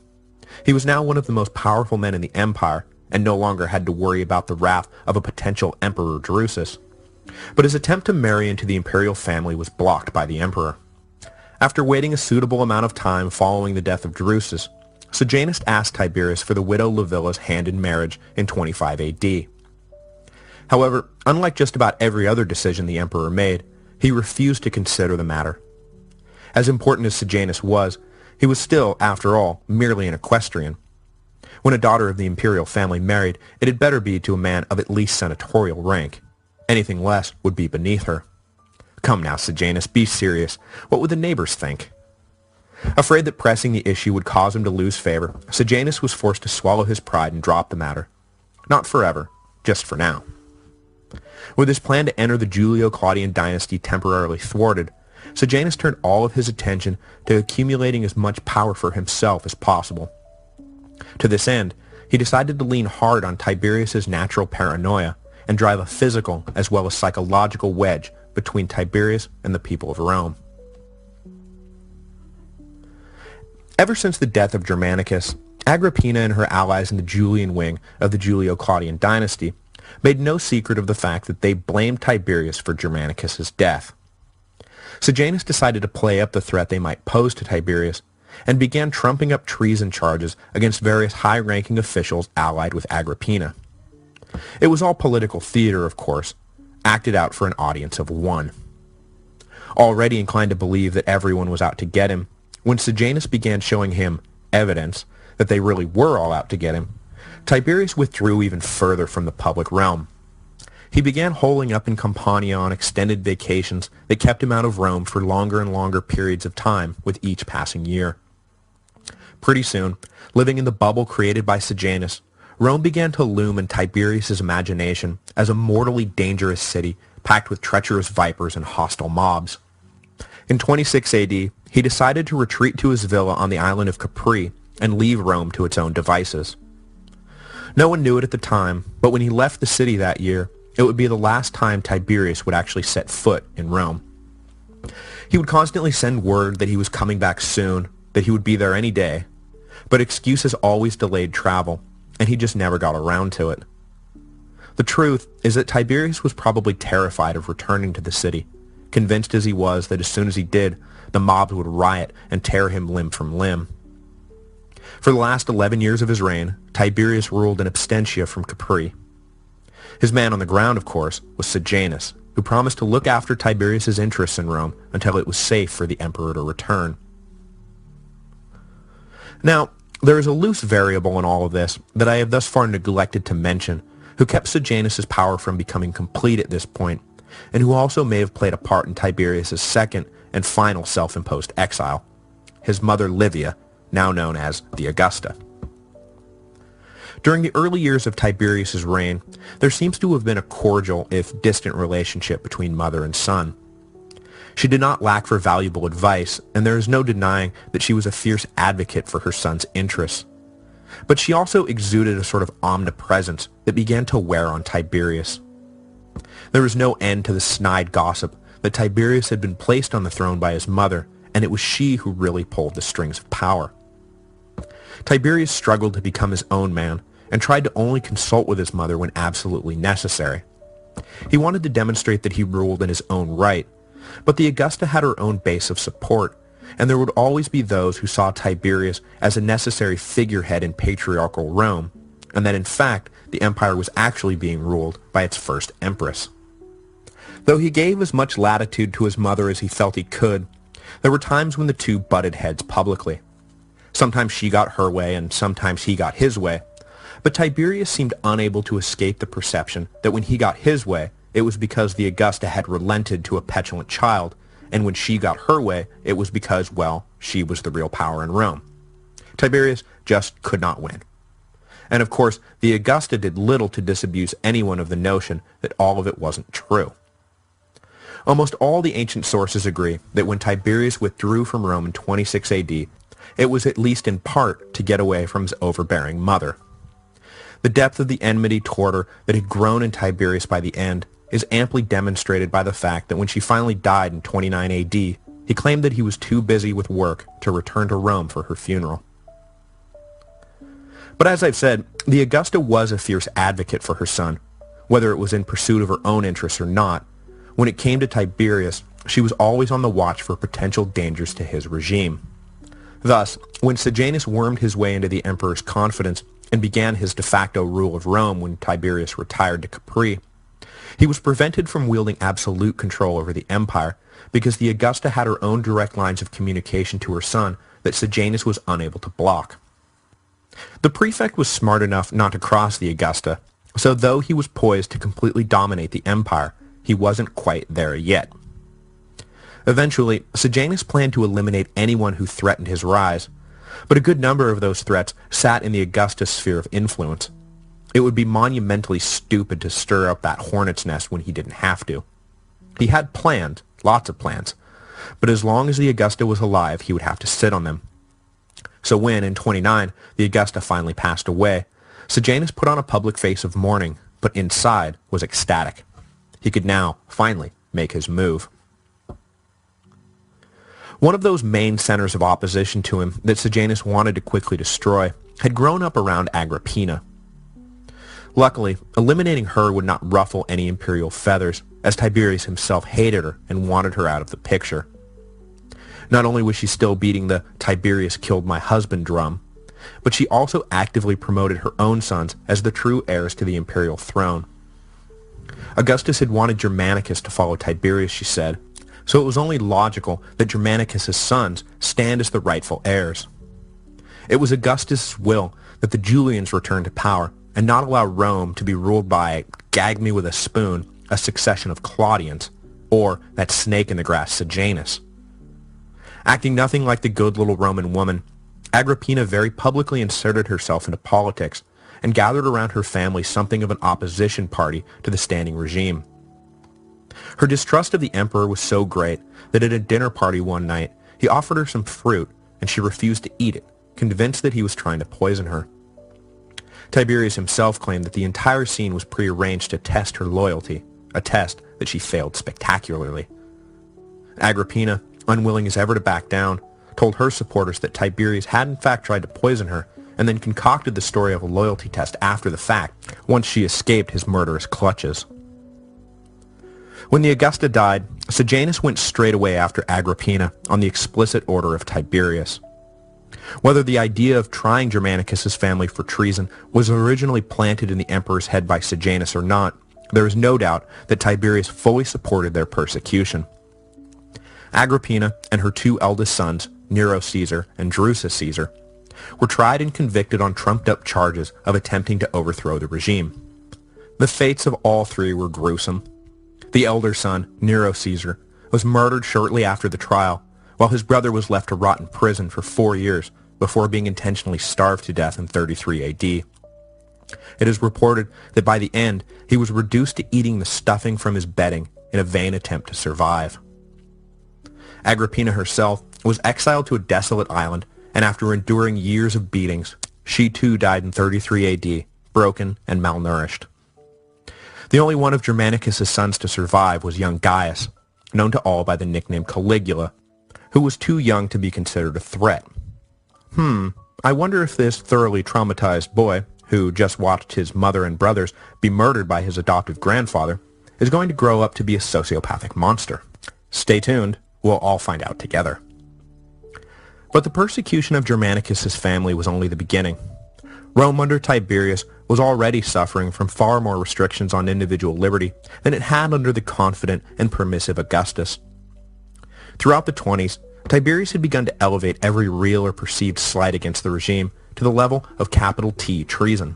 He was now one of the most powerful men in the empire, and no longer had to worry about the wrath of a potential emperor Drusus. But his attempt to marry into the imperial family was blocked by the emperor. After waiting a suitable amount of time following the death of Drusus, Sejanus asked Tiberius for the widow Livilla's hand in marriage in 25 AD. However, unlike just about every other decision the emperor made, he refused to consider the matter. As important as Sejanus was, he was still, after all, merely an equestrian. When a daughter of the imperial family married, it had better be to a man of at least senatorial rank. Anything less would be beneath her. Come now, Sejanus, be serious. What would the neighbors think? Afraid that pressing the issue would cause him to lose favor, Sejanus was forced to swallow his pride and drop the matter. Not forever, just for now. With his plan to enter the Julio-Claudian dynasty temporarily thwarted, Sejanus turned all of his attention to accumulating as much power for himself as possible. To this end, he decided to lean hard on Tiberius's natural paranoia and drive a physical as well as psychological wedge between Tiberius and the people of Rome. Ever since the death of Germanicus, Agrippina and her allies in the Julian wing of the Julio-Claudian dynasty made no secret of the fact that they blamed Tiberius for Germanicus's death. Sejanus decided to play up the threat they might pose to Tiberius and began trumping up treason charges against various high-ranking officials allied with Agrippina. It was all political theater, of course, acted out for an audience of one. Already inclined to believe that everyone was out to get him, when Sejanus began showing him evidence that they really were all out to get him, Tiberius withdrew even further from the public realm. He began holing up in Campania on extended vacations that kept him out of Rome for longer and longer periods of time with each passing year. Pretty soon, living in the bubble created by Sejanus, Rome began to loom in Tiberius's imagination as a mortally dangerous city packed with treacherous vipers and hostile mobs. In 26 AD, he decided to retreat to his villa on the island of Capri and leave Rome to its own devices. No one knew it at the time, but when he left the city that year, it would be the last time Tiberius would actually set foot in Rome. He would constantly send word that he was coming back soon, that he would be there any day, but excuses always delayed travel, and he just never got around to it. The truth is that Tiberius was probably terrified of returning to the city, convinced as he was that as soon as he did, the mobs would riot and tear him limb from limb. For the last 11 years of his reign, Tiberius ruled in absentia from Capri. His man on the ground, of course, was Sejanus, who promised to look after Tiberius's interests in Rome until it was safe for the emperor to return. Now, there is a loose variable in all of this that I have thus far neglected to mention, who kept Sejanus' power from becoming complete at this point, and who also may have played a part in Tiberius' second and final self-imposed exile, his mother Livia, now known as the Augusta. During the early years of Tiberius' reign, there seems to have been a cordial, if distant, relationship between mother and son. She did not lack for valuable advice, and there is no denying that she was a fierce advocate for her son's interests. But she also exuded a sort of omnipresence that began to wear on Tiberius. There was no end to the snide gossip that Tiberius had been placed on the throne by his mother, and it was she who really pulled the strings of power. Tiberius struggled to become his own man, and tried to only consult with his mother when absolutely necessary. He wanted to demonstrate that he ruled in his own right, but the Augusta had her own base of support, and there would always be those who saw Tiberius as a necessary figurehead in patriarchal Rome, and that in fact the empire was actually being ruled by its first empress. Though he gave as much latitude to his mother as he felt he could, there were times when the two butted heads publicly. Sometimes she got her way, and sometimes he got his way, but Tiberius seemed unable to escape the perception that when he got his way, it was because the Augusta had relented to a petulant child, and when she got her way, it was because, well, she was the real power in Rome. Tiberius just could not win. And of course, the Augusta did little to disabuse anyone of the notion that all of it wasn't true. Almost all the ancient sources agree that when Tiberius withdrew from Rome in 26 AD, it was at least in part to get away from his overbearing mother. The depth of the enmity toward her that had grown in Tiberius by the end is amply demonstrated by the fact that when she finally died in 29 AD, he claimed that he was too busy with work to return to Rome for her funeral. But as I've said, the Augusta was a fierce advocate for her son. Whether it was in pursuit of her own interests or not, when it came to Tiberius, she was always on the watch for potential dangers to his regime. Thus, when Sejanus wormed his way into the emperor's confidence and began his de facto rule of Rome when Tiberius retired to Capri, he was prevented from wielding absolute control over the empire because the Augusta had her own direct lines of communication to her son that Sejanus was unable to block. The prefect was smart enough not to cross the Augusta, so though he was poised to completely dominate the empire, he wasn't quite there yet. Eventually, Sejanus planned to eliminate anyone who threatened his rise, but a good number of those threats sat in the Augusta's sphere of influence. It would be monumentally stupid to stir up that hornet's nest when he didn't have to. He had plans, lots of plans, but as long as the Augusta was alive, he would have to sit on them. So when, in 29, the Augusta finally passed away, Sejanus put on a public face of mourning, but inside was ecstatic. He could now, finally, make his move. One of those main centers of opposition to him that Sejanus wanted to quickly destroy had grown up around Agrippina. Luckily, eliminating her would not ruffle any imperial feathers, as Tiberius himself hated her and wanted her out of the picture. Not only was she still beating the "Tiberius killed my husband" drum, but she also actively promoted her own sons as the true heirs to the imperial throne. Augustus had wanted Germanicus to follow Tiberius, she said, so it was only logical that Germanicus' sons stand as the rightful heirs. It was Augustus' will that the Julians return to power and not allow Rome to be ruled by, gag me with a spoon, a succession of Claudians, or that snake in the grass Sejanus. Acting nothing like the good little Roman woman, Agrippina very publicly inserted herself into politics and gathered around her family something of an opposition party to the standing regime. Her distrust of the emperor was so great that at a dinner party one night, he offered her some fruit and she refused to eat it, convinced that he was trying to poison her. Tiberius himself claimed that the entire scene was prearranged to test her loyalty, a test that she failed spectacularly. Agrippina, unwilling as ever to back down, told her supporters that Tiberius had in fact tried to poison her and then concocted the story of a loyalty test after the fact, once she escaped his murderous clutches. When the Augusta died, Sejanus went straight away after Agrippina on the explicit order of Tiberius. Whether the idea of trying Germanicus' family for treason was originally planted in the emperor's head by Sejanus or not, there is no doubt that Tiberius fully supported their persecution. Agrippina and her two eldest sons, Nero Caesar and Drusus Caesar, were tried and convicted on trumped-up charges of attempting to overthrow the regime. The fates of all three were gruesome. The elder son, Nero Caesar, was murdered shortly after the trial, while his brother was left to rot in prison for 4 years before being intentionally starved to death in 33 AD. It is reported that by the end, he was reduced to eating the stuffing from his bedding in a vain attempt to survive. Agrippina herself was exiled to a desolate island, and after enduring years of beatings, she too died in 33 AD, broken and malnourished. The only one of Germanicus' sons to survive was young Gaius, known to all by the nickname Caligula, who was too young to be considered a threat. I wonder if this thoroughly traumatized boy, who just watched his mother and brothers be murdered by his adoptive grandfather, is going to grow up to be a sociopathic monster. Stay tuned, we'll all find out together. But the persecution of Germanicus' family was only the beginning. Rome under Tiberius was already suffering from far more restrictions on individual liberty than it had under the confident and permissive Augustus. Throughout the 20s, Tiberius had begun to elevate every real or perceived slight against the regime to the level of capital T treason.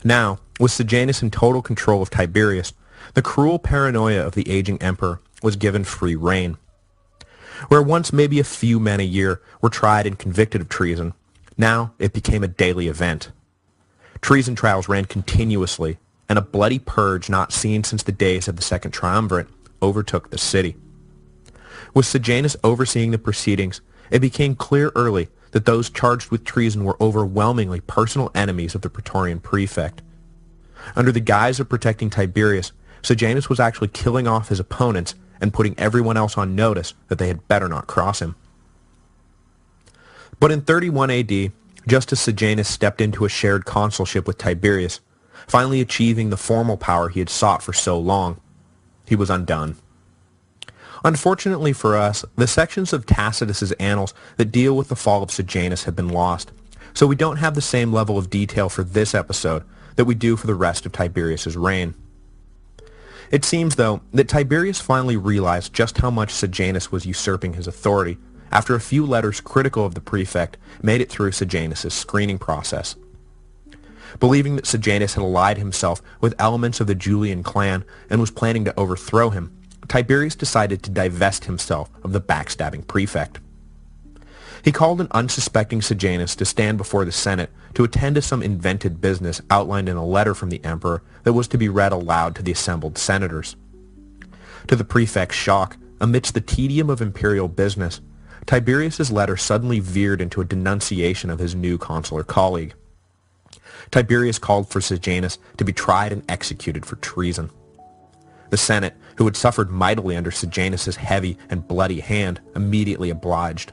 Now, with Sejanus in total control of Tiberius, the cruel paranoia of the aging emperor was given free rein. Where once maybe a few men a year were tried and convicted of treason, now it became a daily event. Treason trials ran continuously, and a bloody purge not seen since the days of the Second Triumvirate overtook the city. With Sejanus overseeing the proceedings, it became clear early that those charged with treason were overwhelmingly personal enemies of the Praetorian prefect. Under the guise of protecting Tiberius, Sejanus was actually killing off his opponents and putting everyone else on notice that they had better not cross him. But in 31 AD, just as Sejanus stepped into a shared consulship with Tiberius, finally achieving the formal power he had sought for so long, he was undone. Unfortunately for us, the sections of Tacitus's annals that deal with the fall of Sejanus have been lost, so we don't have the same level of detail for this episode that we do for the rest of Tiberius's reign. It seems, though, that Tiberius finally realized just how much Sejanus was usurping his authority after a few letters critical of the prefect made it through Sejanus' screening process. Believing that Sejanus had allied himself with elements of the Julian clan and was planning to overthrow him, Tiberius decided to divest himself of the backstabbing prefect. He called an unsuspecting Sejanus to stand before the Senate to attend to some invented business outlined in a letter from the emperor that was to be read aloud to the assembled senators. To the prefect's shock, amidst the tedium of imperial business, Tiberius's letter suddenly veered into a denunciation of his new consular colleague. Tiberius called for Sejanus to be tried and executed for treason. The Senate, who had suffered mightily under Sejanus' heavy and bloody hand, immediately obliged.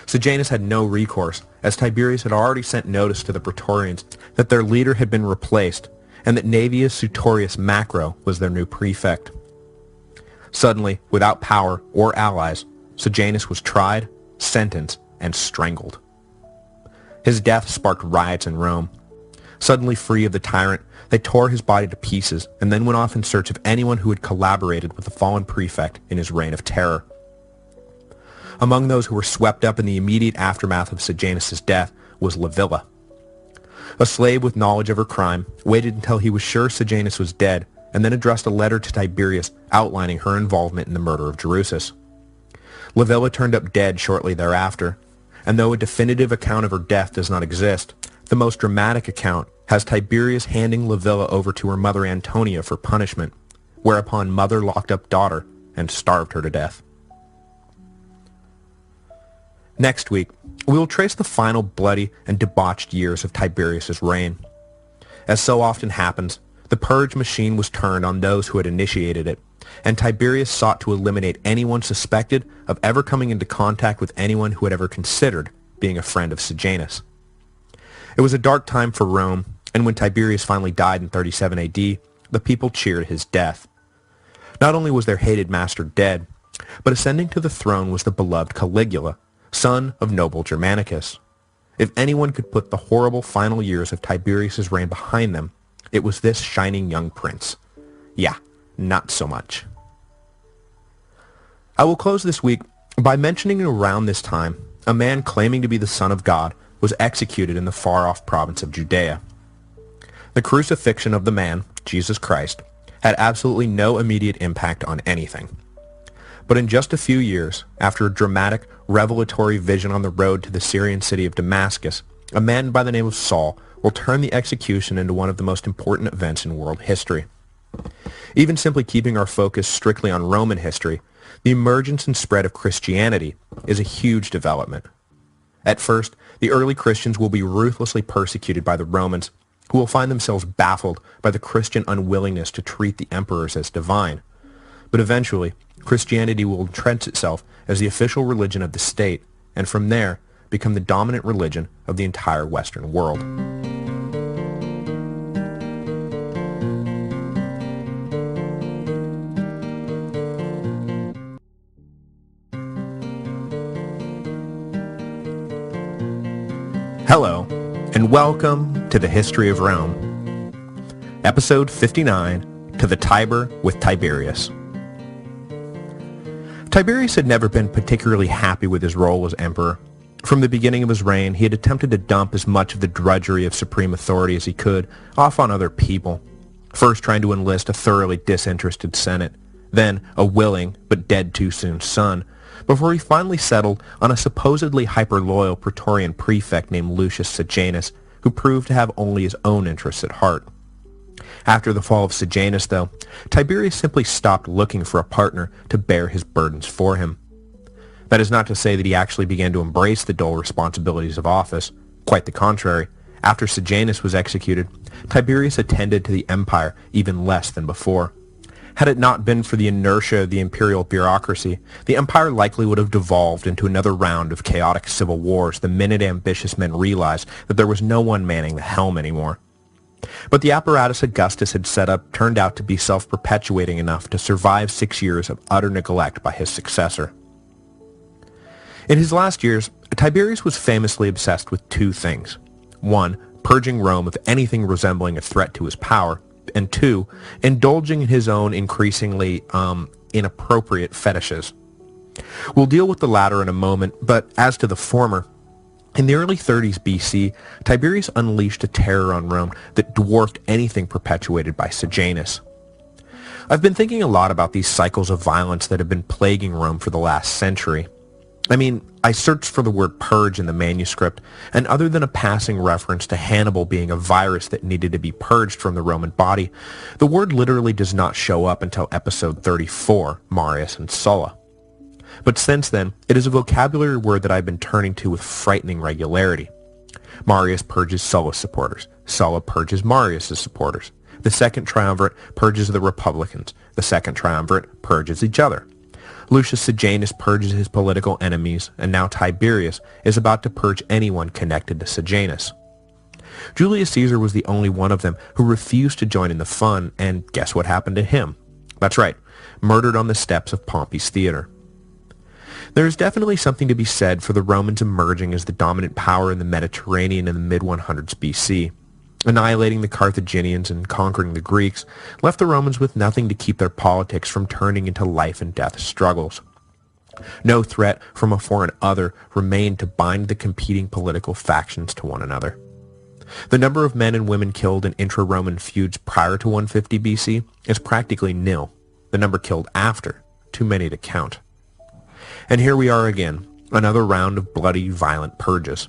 Sejanus had no recourse, as Tiberius had already sent notice to the Praetorians that their leader had been replaced, and that Naevius Sutorius Macro was their new prefect. Suddenly, without power or allies, Sejanus was tried, sentenced, and strangled. His death sparked riots in Rome. Suddenly free of the tyrant, they tore his body to pieces and then went off in search of anyone who had collaborated with the fallen prefect in his reign of terror. Among those who were swept up in the immediate aftermath of Sejanus' death was Livilla. A slave with knowledge of her crime waited until he was sure Sejanus was dead and then addressed a letter to Tiberius outlining her involvement in the murder of Drusus. Livilla turned up dead shortly thereafter, and though a definitive account of her death does not exist, the most dramatic account has Tiberius handing Livilla over to her mother Antonia for punishment, whereupon mother locked up daughter and starved her to death. Next week, we will trace the final bloody and debauched years of Tiberius's reign. As so often happens, the purge machine was turned on those who had initiated it, and Tiberius sought to eliminate anyone suspected of ever coming into contact with anyone who had ever considered being a friend of Sejanus. It was a dark time for Rome, and when Tiberius finally died in 37 AD, the people cheered his death. Not only was their hated master dead, but ascending to the throne was the beloved Caligula, son of noble Germanicus. If anyone could put the horrible final years of Tiberius's reign behind them, it was this shining young prince. Yeah, not so much. I will close this week by mentioning around this time, a man claiming to be the Son of God was executed in the far-off province of Judea. The crucifixion of the man, Jesus Christ, had absolutely no immediate impact on anything. But in just a few years, after a dramatic, revelatory vision on the road to the Syrian city of Damascus, a man by the name of Saul will turn the execution into one of the most important events in world history. Even simply keeping our focus strictly on Roman history, the emergence and spread of Christianity is a huge development. At first, the early Christians will be ruthlessly persecuted by the Romans, who will find themselves baffled by the Christian unwillingness to treat the emperors as divine. But eventually, Christianity will entrench itself as the official religion of the state, and from there, become the dominant religion of the entire Western world. Hello, and welcome to the History of Rome. Episode 59, To the Tiber with Tiberius. Tiberius had never been particularly happy with his role as emperor. From the beginning of his reign, he had attempted to dump as much of the drudgery of supreme authority as he could off on other people, first trying to enlist a thoroughly disinterested Senate, then a willing but dead too soon son, before he finally settled on a supposedly hyper-loyal Praetorian prefect named Lucius Sejanus, who proved to have only his own interests at heart. After the fall of Sejanus, though, Tiberius simply stopped looking for a partner to bear his burdens for him. That is not to say that he actually began to embrace the dull responsibilities of office. Quite the contrary. After Sejanus was executed, Tiberius attended to the empire even less than before. Had it not been for the inertia of the imperial bureaucracy, the empire likely would have devolved into another round of chaotic civil wars the minute ambitious men realized that there was no one manning the helm anymore. But the apparatus Augustus had set up turned out to be self-perpetuating enough to survive 6 years of utter neglect by his successor. In his last years, Tiberius was famously obsessed with two things. One, purging Rome of anything resembling a threat to his power, and two, indulging in his own increasingly inappropriate fetishes. We'll deal with the latter in a moment, but as to the former, in the early 30s BC, Tiberius unleashed a terror on Rome that dwarfed anything perpetuated by Sejanus. I've been thinking a lot about these cycles of violence that have been plaguing Rome for the last century. I searched for the word purge in the manuscript, and other than a passing reference to Hannibal being a virus that needed to be purged from the Roman body, the word literally does not show up until episode 34, Marius and Sulla. But since then, it is a vocabulary word that I've been turning to with frightening regularity. Marius purges Sulla's supporters. Sulla purges Marius' supporters. The Second Triumvirate purges the Republicans. The Second Triumvirate purges each other. Lucius Sejanus purges his political enemies, and now Tiberius is about to purge anyone connected to Sejanus. Julius Caesar was the only one of them who refused to join in the fun, and guess what happened to him? That's right, murdered on the steps of Pompey's theater. There is definitely something to be said for the Romans emerging as the dominant power in the Mediterranean in the mid-100s BC. Annihilating the Carthaginians and conquering the Greeks left the Romans with nothing to keep their politics from turning into life-and-death struggles. No threat from a foreign other remained to bind the competing political factions to one another. The number of men and women killed in intra-Roman feuds prior to 150 BC is practically nil. The number killed after, too many to count. And here we are again, another round of bloody, violent purges.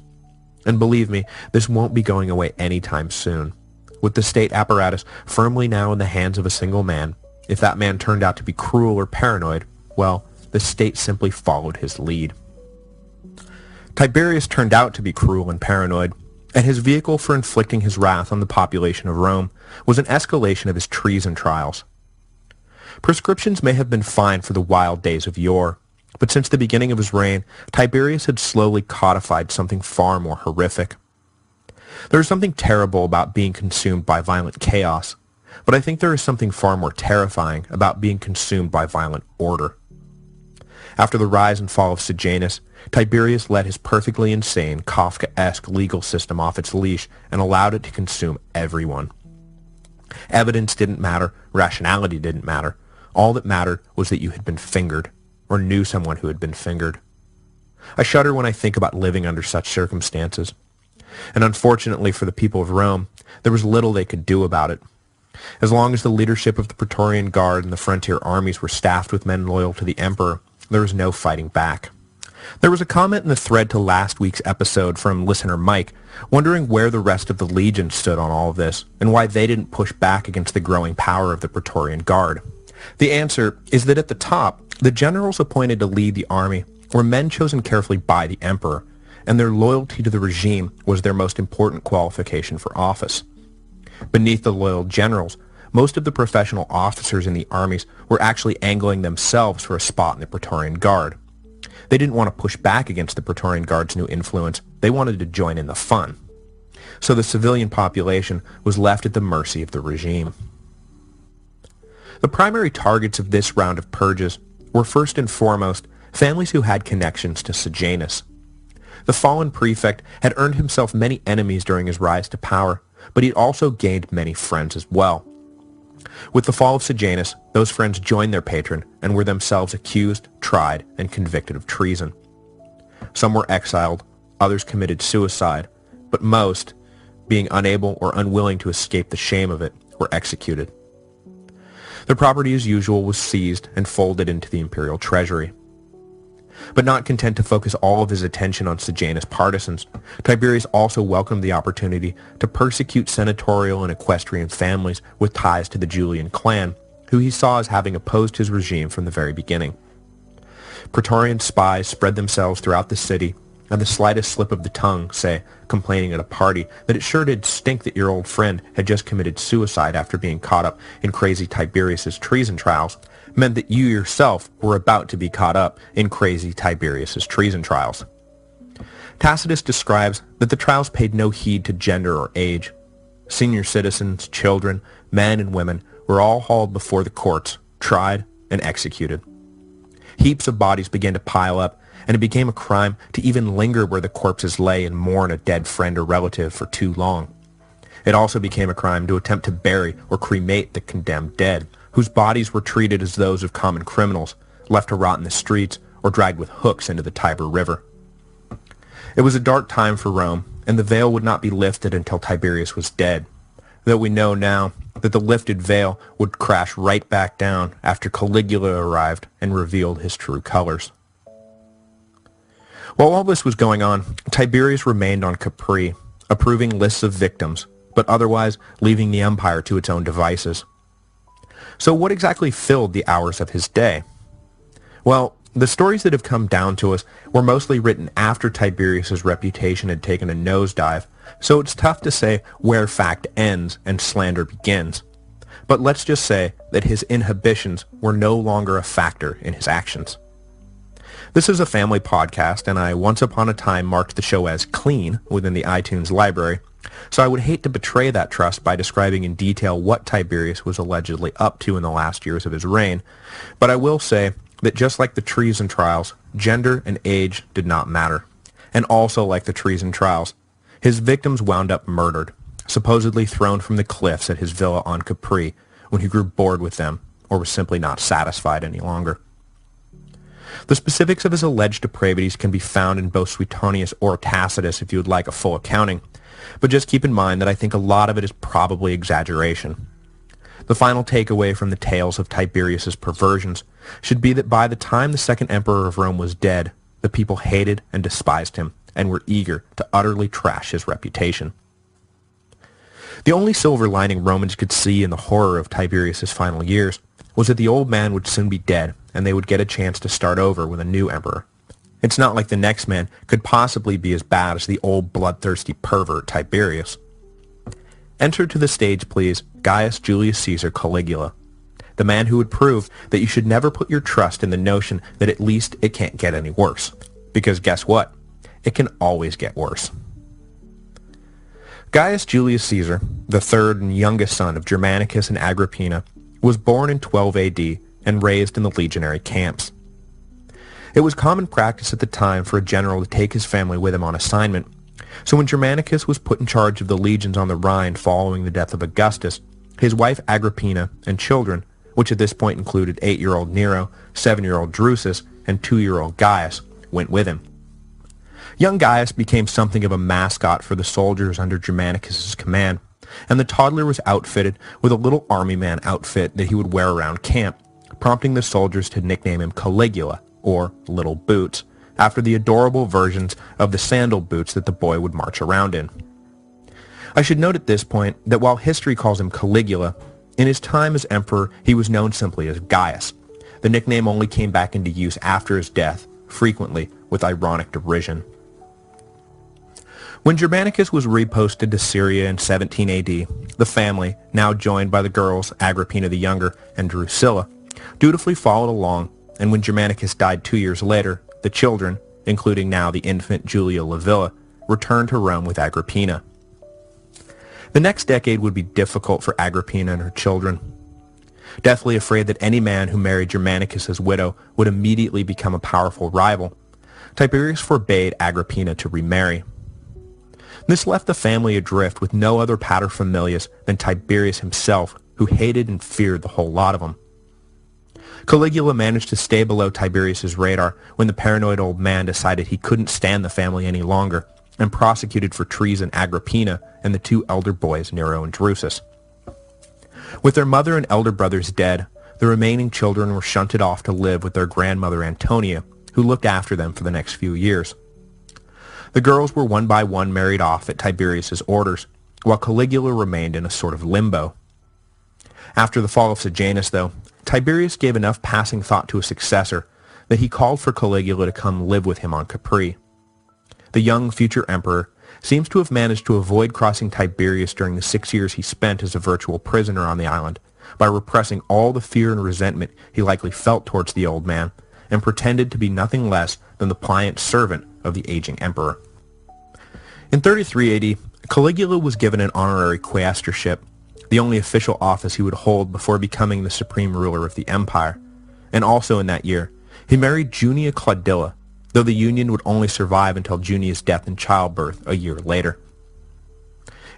And believe me, this won't be going away anytime soon. With the state apparatus firmly now in the hands of a single man, if that man turned out to be cruel or paranoid, well, the state simply followed his lead. Tiberius turned out to be cruel and paranoid, and his vehicle for inflicting his wrath on the population of Rome was an escalation of his treason trials. Prescriptions may have been fine for the wild days of yore, but since the beginning of his reign, Tiberius had slowly codified something far more horrific. There is something terrible about being consumed by violent chaos, but I think there is something far more terrifying about being consumed by violent order. After the rise and fall of Sejanus, Tiberius let his perfectly insane, Kafkaesque legal system off its leash and allowed it to consume everyone. Evidence didn't matter, rationality didn't matter. All that mattered was that you had been fingered, or knew someone who had been fingered. I shudder when I think about living under such circumstances. And unfortunately for the people of Rome, there was little they could do about it. As long as the leadership of the Praetorian Guard and the frontier armies were staffed with men loyal to the emperor, there was no fighting back. There was a comment in the thread to last week's episode from listener Mike, wondering where the rest of the legion stood on all of this, and why they didn't push back against the growing power of the Praetorian Guard. The answer is that at the top, the generals appointed to lead the army were men chosen carefully by the emperor, and their loyalty to the regime was their most important qualification for office. Beneath the loyal generals, most of the professional officers in the armies were actually angling themselves for a spot in the Praetorian Guard. They didn't want to push back against the Praetorian Guard's new influence. They wanted to join in the fun. So the civilian population was left at the mercy of the regime. The primary targets of this round of purges were first and foremost families who had connections to Sejanus. The fallen prefect had earned himself many enemies during his rise to power, but he'd also gained many friends as well. With the fall of Sejanus, those friends joined their patron and were themselves accused, tried, and convicted of treason. Some were exiled, others committed suicide, but most, being unable or unwilling to escape the shame of it, were executed. Their property as usual was seized and folded into the imperial treasury. But not content to focus all of his attention on Sejanus' partisans, Tiberius also welcomed the opportunity to persecute senatorial and equestrian families with ties to the Julian clan, who he saw as having opposed his regime from the very beginning. Praetorian spies spread themselves throughout the city, and the slightest slip of the tongue, say, complaining at a party that it sure did stink that your old friend had just committed suicide after being caught up in crazy Tiberius's treason trials, meant that you yourself were about to be caught up in crazy Tiberius's treason trials. Tacitus describes that the trials paid no heed to gender or age. Senior citizens, children, men and women were all hauled before the courts, tried, and executed. Heaps of bodies began to pile up, and it became a crime to even linger where the corpses lay and mourn a dead friend or relative for too long. It also became a crime to attempt to bury or cremate the condemned dead, whose bodies were treated as those of common criminals, left to rot in the streets or dragged with hooks into the Tiber River. It was a dark time for Rome, and the veil would not be lifted until Tiberius was dead, though we know now that the lifted veil would crash right back down after Caligula arrived and revealed his true colors. While all this was going on, Tiberius remained on Capri, approving lists of victims, but otherwise leaving the empire to its own devices. So what exactly filled the hours of his day? Well, the stories that have come down to us were mostly written after Tiberius's reputation had taken a nosedive, so it's tough to say where fact ends and slander begins. But let's just say that his inhibitions were no longer a factor in his actions. This is a family podcast, and I once upon a time marked the show as clean within the iTunes library, so I would hate to betray that trust by describing in detail what Tiberius was allegedly up to in the last years of his reign, but I will say that just like the treason trials, gender and age did not matter. And also like the treason trials, his victims wound up murdered, supposedly thrown from the cliffs at his villa on Capri when he grew bored with them or was simply not satisfied any longer. The specifics of his alleged depravities can be found in both Suetonius or Tacitus if you would like a full accounting, but just keep in mind that I think a lot of it is probably exaggeration. The final takeaway from the tales of Tiberius's perversions should be that by the time the second emperor of Rome was dead, the people hated and despised him and were eager to utterly trash his reputation. The only silver lining Romans could see in the horror of Tiberius's final years was that the old man would soon be dead and they would get a chance to start over with a new emperor. It's not like the next man could possibly be as bad as the old bloodthirsty pervert Tiberius. Enter to the stage, please, Gaius Julius Caesar Caligula, the man who would prove that you should never put your trust in the notion that at least it can't get any worse. Because guess what? It can always get worse. Gaius Julius Caesar, the third and youngest son of Germanicus and Agrippina, was born in 12 AD and raised in the legionary camps. It was common practice at the time for a general to take his family with him on assignment, so when Germanicus was put in charge of the legions on the Rhine following the death of Augustus, his wife Agrippina and children, which at this point included 8-year-old Nero, 7-year-old Drusus, and 2-year-old Gaius, went with him. Young Gaius became something of a mascot for the soldiers under Germanicus' command, and the toddler was outfitted with a little army man outfit that he would wear around camp, prompting the soldiers to nickname him Caligula, or Little Boots, after the adorable versions of the sandal boots that the boy would march around in. I should note at this point that while history calls him Caligula, in his time as emperor he was known simply as Gaius. The nickname only came back into use after his death, frequently with ironic derision. When Germanicus was reposted to Syria in 17 AD, the family, now joined by the girls Agrippina the Younger and Drusilla, dutifully followed along, and when Germanicus died 2 years later, the children, including now the infant Julia Livilla, returned to Rome with Agrippina. The next decade would be difficult for Agrippina and her children. Deathly afraid that any man who married Germanicus' widow would immediately become a powerful rival, Tiberius forbade Agrippina to remarry. This left the family adrift with no other paterfamilias than Tiberius himself, who hated and feared the whole lot of them. Caligula managed to stay below Tiberius' radar when the paranoid old man decided he couldn't stand the family any longer and prosecuted for treason Agrippina and the two elder boys, Nero and Drusus. With their mother and elder brothers dead, the remaining children were shunted off to live with their grandmother Antonia, who looked after them for the next few years. The girls were one by one married off at Tiberius' orders, while Caligula remained in a sort of limbo. After the fall of Sejanus, though, Tiberius gave enough passing thought to a successor that he called for Caligula to come live with him on Capri. The young future emperor seems to have managed to avoid crossing Tiberius during the 6 years he spent as a virtual prisoner on the island by repressing all the fear and resentment he likely felt towards the old man, and pretended to be nothing less than the pliant servant of the aging emperor. In 33 AD, Caligula was given an honorary quaestorship, the only official office he would hold before becoming the supreme ruler of the empire, and also in that year, he married Junia Claudilla, though the union would only survive until Junia's death in childbirth a year later.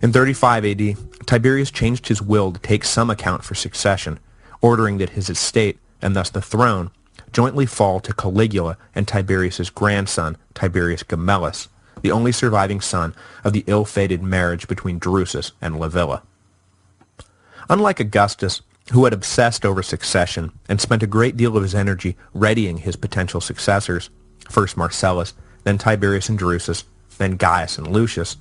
In 35 AD, Tiberius changed his will to take some account for succession, ordering that his estate, and thus the throne, jointly fall to Caligula and Tiberius' grandson, Tiberius Gemellus, the only surviving son of the ill-fated marriage between Drusus and Livilla. Unlike Augustus, who had obsessed over succession and spent a great deal of his energy readying his potential successors, first Marcellus, then Tiberius and Drusus, then Gaius and Lucius,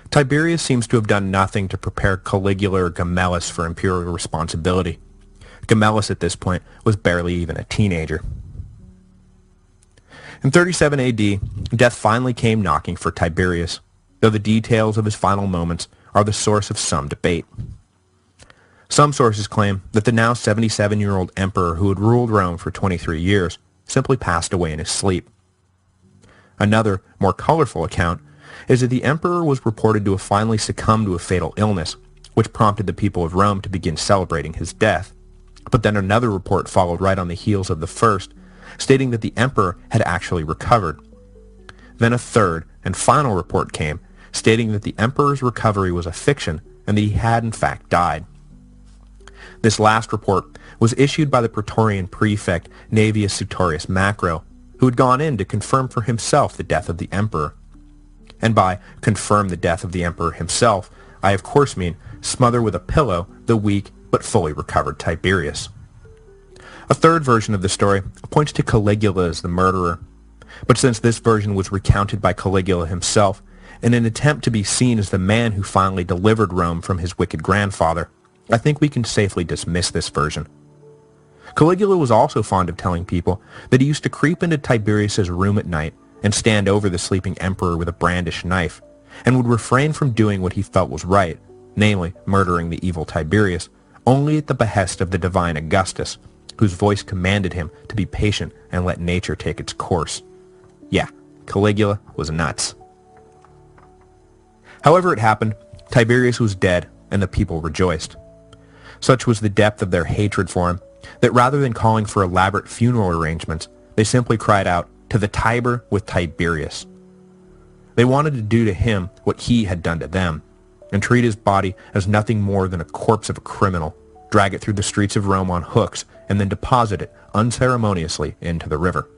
Tiberius seems to have done nothing to prepare Caligula or Gemellus for imperial responsibility. Gemellus at this point was barely even a teenager. In 37 AD, death finally came knocking for Tiberius, though the details of his final moments are the source of some debate. Some sources claim that the now 77-year-old emperor who had ruled Rome for 23 years simply passed away in his sleep. Another, more colorful account is that the emperor was reported to have finally succumbed to a fatal illness, which prompted the people of Rome to begin celebrating his death. But then another report followed right on the heels of the first, stating that the emperor had actually recovered. Then a third and final report came, stating that the emperor's recovery was a fiction and that he had in fact died. This last report was issued by the Praetorian prefect Naevius Sutorius Macro, who had gone in to confirm for himself the death of the emperor. And by confirm the death of the emperor himself, I of course mean smother with a pillow the weak but fully recovered Tiberius. A third version of the story points to Caligula as the murderer, but since this version was recounted by Caligula himself in an attempt to be seen as the man who finally delivered Rome from his wicked grandfather, I think we can safely dismiss this version. Caligula was also fond of telling people that he used to creep into Tiberius's room at night and stand over the sleeping emperor with a brandished knife, and would refrain from doing what he felt was right, namely murdering the evil Tiberius, only at the behest of the divine Augustus, whose voice commanded him to be patient and let nature take its course. Yeah, Caligula was nuts. However it happened, Tiberius was dead, and the people rejoiced. Such was the depth of their hatred for him, that rather than calling for elaborate funeral arrangements, they simply cried out, "To the Tiber with Tiberius." They wanted to do to him what he had done to them, and treat his body as nothing more than a corpse of a criminal, drag it through the streets of Rome on hooks, and then deposit it unceremoniously into the river.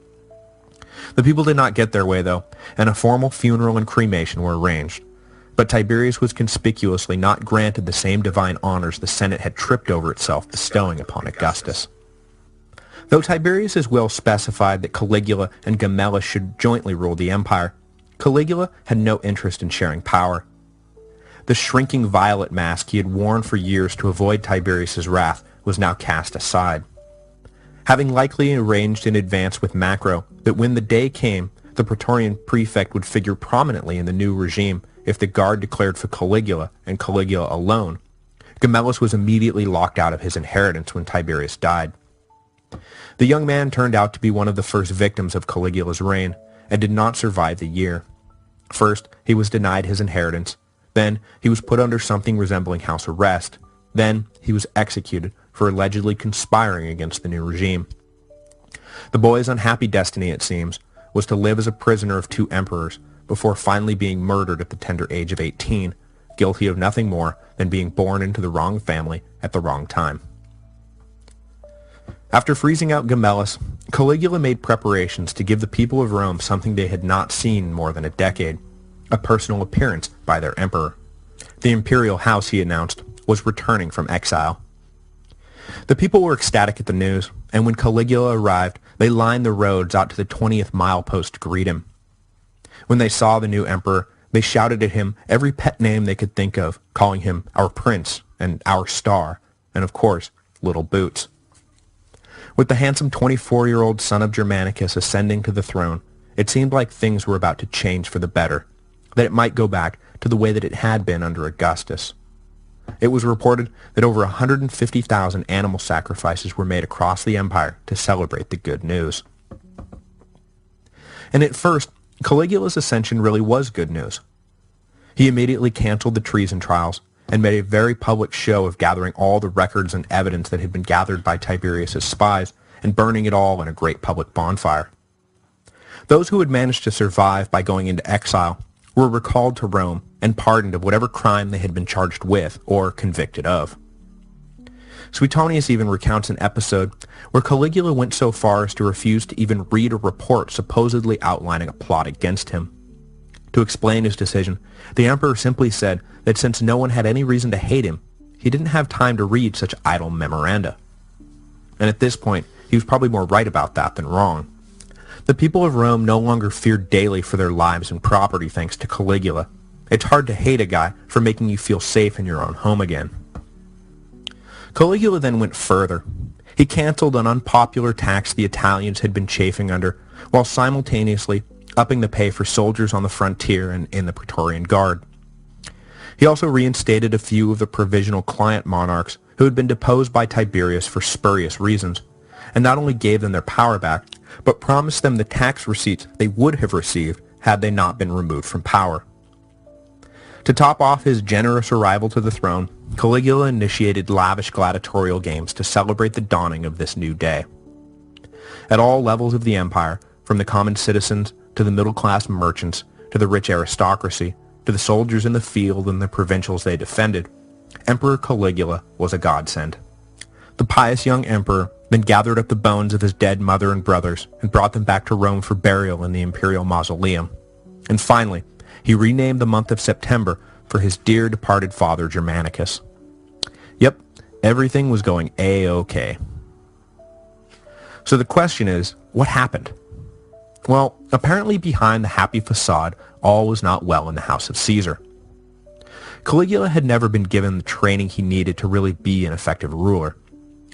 The people did not get their way, though, and a formal funeral and cremation were arranged. But Tiberius was conspicuously not granted the same divine honors the Senate had tripped over itself bestowing upon Augustus. Though Tiberius's will specified that Caligula and Gemellus should jointly rule the empire, Caligula had no interest in sharing power. The shrinking violet mask he had worn for years to avoid Tiberius's wrath was now cast aside. Having likely arranged in advance with Macro that when the day came, the Praetorian prefect would figure prominently in the new regime if the guard declared for Caligula and Caligula alone, Gemellus was immediately locked out of his inheritance when Tiberius died. The young man turned out to be one of the first victims of Caligula's reign, and did not survive the year. First, he was denied his inheritance. Then, he was put under something resembling house arrest. Then, he was executed for allegedly conspiring against the new regime. The boy's unhappy destiny, it seems, was to live as a prisoner of two emperors, before finally being murdered at the tender age of 18, guilty of nothing more than being born into the wrong family at the wrong time. After freezing out Gemellus, Caligula made preparations to give the people of Rome something they had not seen in more than a decade, a personal appearance by their emperor. The imperial house, he announced, was returning from exile. The people were ecstatic at the news, and when Caligula arrived, they lined the roads out to the 20th milepost to greet him. When they saw the new emperor, they shouted at him every pet name they could think of, calling him our prince and our star, and of course, Little Boots. With the handsome 24-year-old son of Germanicus ascending to the throne, it seemed like things were about to change for the better, that it might go back to the way that it had been under Augustus. It was reported that over 150,000 animal sacrifices were made across the empire to celebrate the good news. And at first, Caligula's ascension really was good news. He immediately canceled the treason trials and made a very public show of gathering all the records and evidence that had been gathered by Tiberius's spies and burning it all in a great public bonfire. Those who had managed to survive by going into exile were recalled to Rome and pardoned of whatever crime they had been charged with or convicted of. Suetonius even recounts an episode where Caligula went so far as to refuse to even read a report supposedly outlining a plot against him. To explain his decision, the emperor simply said that since no one had any reason to hate him, he didn't have time to read such idle memoranda. And at this point, he was probably more right about that than wrong. The people of Rome no longer feared daily for their lives and property thanks to Caligula. It's hard to hate a guy for making you feel safe in your own home again. Caligula then went further. He canceled an unpopular tax the Italians had been chafing under, while simultaneously upping the pay for soldiers on the frontier and in the Praetorian Guard. He also reinstated a few of the provisional client monarchs who had been deposed by Tiberius for spurious reasons, and not only gave them their power back, but promised them the tax receipts they would have received had they not been removed from power. To top off his generous arrival to the throne, Caligula initiated lavish gladiatorial games to celebrate the dawning of this new day. At all levels of the empire, from the common citizens to the middle-class merchants to the rich aristocracy to the soldiers in the field and the provincials they defended, Emperor Caligula was a godsend. The pious young emperor then gathered up the bones of his dead mother and brothers and brought them back to Rome for burial in the imperial mausoleum. And finally, he renamed the month of September for his dear departed father Germanicus. Yep, everything was going A-OK. So the question is, what happened? Well, apparently behind the happy facade, all was not well in the house of Caesar. Caligula had never been given the training he needed to really be an effective ruler.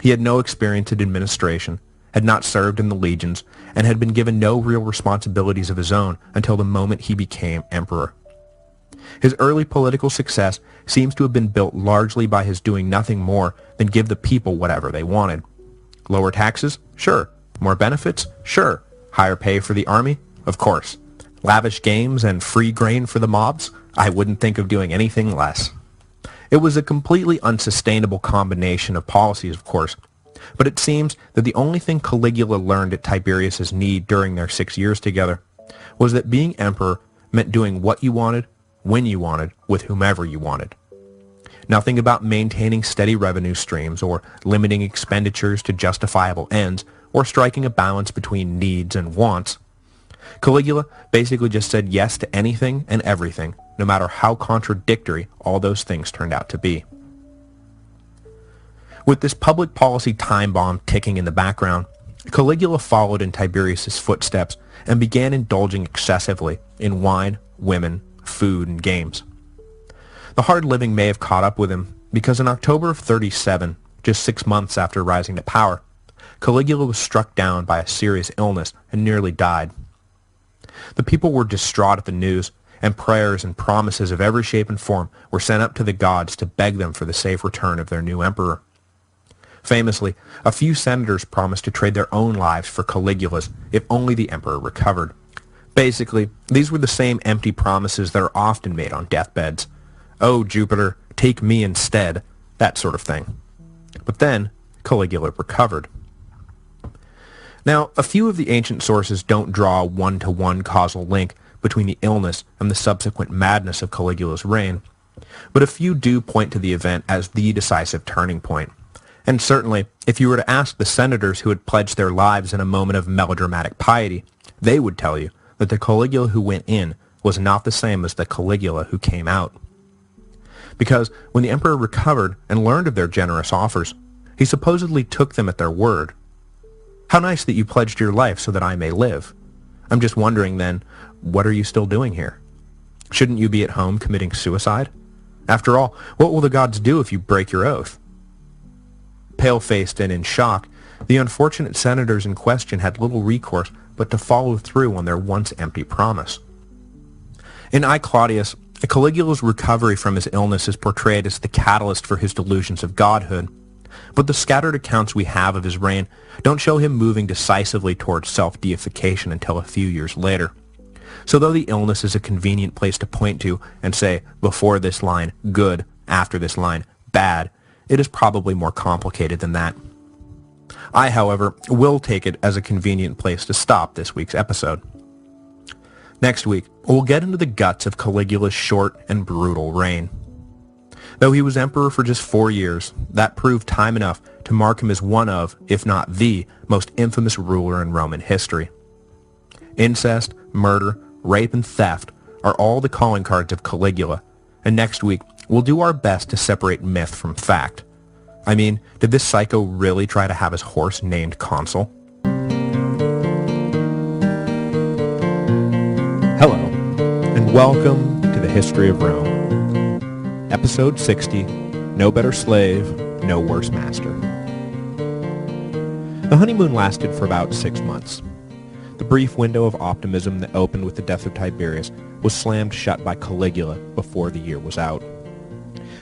He had no experience in administration, had not served in the legions, and had been given no real responsibilities of his own until the moment he became emperor. His early political success seems to have been built largely by his doing nothing more than give the people whatever they wanted. Lower taxes? Sure. More benefits? Sure. Higher pay for the army? Of course. Lavish games and free grain for the mobs? I wouldn't think of doing anything less. It was a completely unsustainable combination of policies, of course, but it seems that the only thing Caligula learned at Tiberius's knee during their 6 years together was that being emperor meant doing what you wanted, when you wanted, with whomever you wanted. Nothing about maintaining steady revenue streams or limiting expenditures to justifiable ends or striking a balance between needs and wants. Caligula basically just said yes to anything and everything, no matter how contradictory all those things turned out to be. With this public policy time bomb ticking in the background, Caligula followed in Tiberius's footsteps and began indulging excessively in wine, women, food, and games. The hard living may have caught up with him because in October of 37, just 6 months after rising to power, Caligula was struck down by a serious illness and nearly died. The people were distraught at the news, and prayers and promises of every shape and form were sent up to the gods to beg them for the safe return of their new emperor. Famously, a few senators promised to trade their own lives for Caligula's if only the emperor recovered. Basically, these were the same empty promises that are often made on deathbeds. "Oh, Jupiter, take me instead," that sort of thing. But then, Caligula recovered. Now, a few of the ancient sources don't draw a one-to-one causal link between the illness and the subsequent madness of Caligula's reign, but a few do point to the event as the decisive turning point. And certainly, if you were to ask the senators who had pledged their lives in a moment of melodramatic piety, they would tell you that the Caligula who went in was not the same as the Caligula who came out. Because when the emperor recovered and learned of their generous offers, he supposedly took them at their word. "How nice that you pledged your life so that I may live. I'm just wondering then, what are you still doing here? Shouldn't you be at home committing suicide? After all, what will the gods do if you break your oath?" Pale-faced and in shock, the unfortunate senators in question had little recourse but to follow through on their once empty promise. In I Claudius, Caligula's recovery from his illness is portrayed as the catalyst for his delusions of godhood, but the scattered accounts we have of his reign don't show him moving decisively towards self-deification until a few years later. So though the illness is a convenient place to point to and say, before this line, good, after this line, bad, it is probably more complicated than that. I, however, will take it as a convenient place to stop this week's episode. Next week, we'll get into the guts of Caligula's short and brutal reign. Though he was emperor for just 4 years, that proved time enough to mark him as one of, if not the, most infamous ruler in Roman history. Incest, murder, rape, and theft are all the calling cards of Caligula, and next week we'll do our best to separate myth from fact. I mean, did this psycho really try to have his horse named consul? Hello, and welcome to the History of Rome. Episode 60, No Better Slave, No Worse Master. The honeymoon lasted for about 6 months. The brief window of optimism that opened with the death of Tiberius was slammed shut by Caligula before the year was out.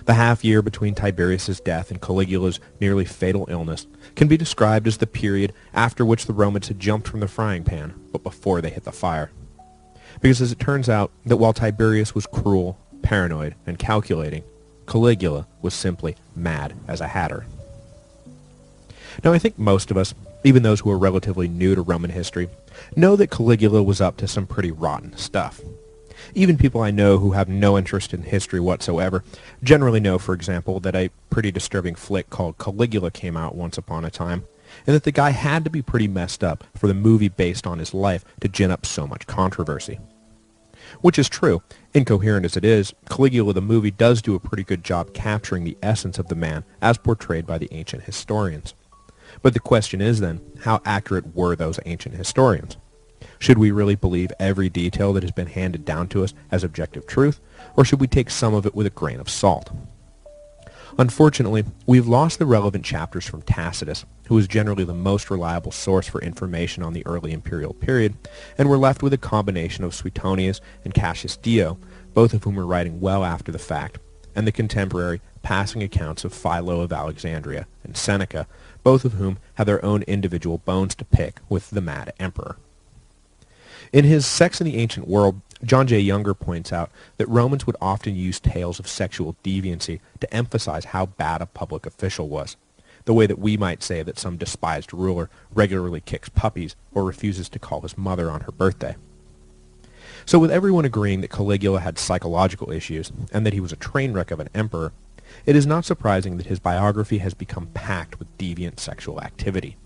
The half year between Tiberius's death and Caligula's nearly fatal illness can be described as the period after which the Romans had jumped from the frying pan, but before they hit the fire. Because as it turns out that while Tiberius was cruel, paranoid, and calculating, Caligula was simply mad as a hatter. Now I think most of us, even those who are relatively new to Roman history, know that Caligula was up to some pretty rotten stuff. Even people I know who have no interest in history whatsoever generally know, for example, that a pretty disturbing flick called Caligula came out once upon a time, and that the guy had to be pretty messed up for the movie based on his life to gin up so much controversy. Which is true. Incoherent as it is, Caligula the movie does do a pretty good job capturing the essence of the man as portrayed by the ancient historians. But the question is then, how accurate were those ancient historians? Should we really believe every detail that has been handed down to us as objective truth, or should we take some of it with a grain of salt? Unfortunately, we've lost the relevant chapters from Tacitus, who was generally the most reliable source for information on the early imperial period, and we're left with a combination of Suetonius and Cassius Dio, both of whom were writing well after the fact, and the contemporary passing accounts of Philo of Alexandria and Seneca, both of whom have their own individual bones to pick with the mad emperor. In his Sex in the Ancient World, John J. Younger points out that Romans would often use tales of sexual deviancy to emphasize how bad a public official was, the way that we might say that some despised ruler regularly kicks puppies or refuses to call his mother on her birthday. So with everyone agreeing that Caligula had psychological issues and that he was a train wreck of an emperor, it is not surprising that his biography has become packed with deviant sexual activity.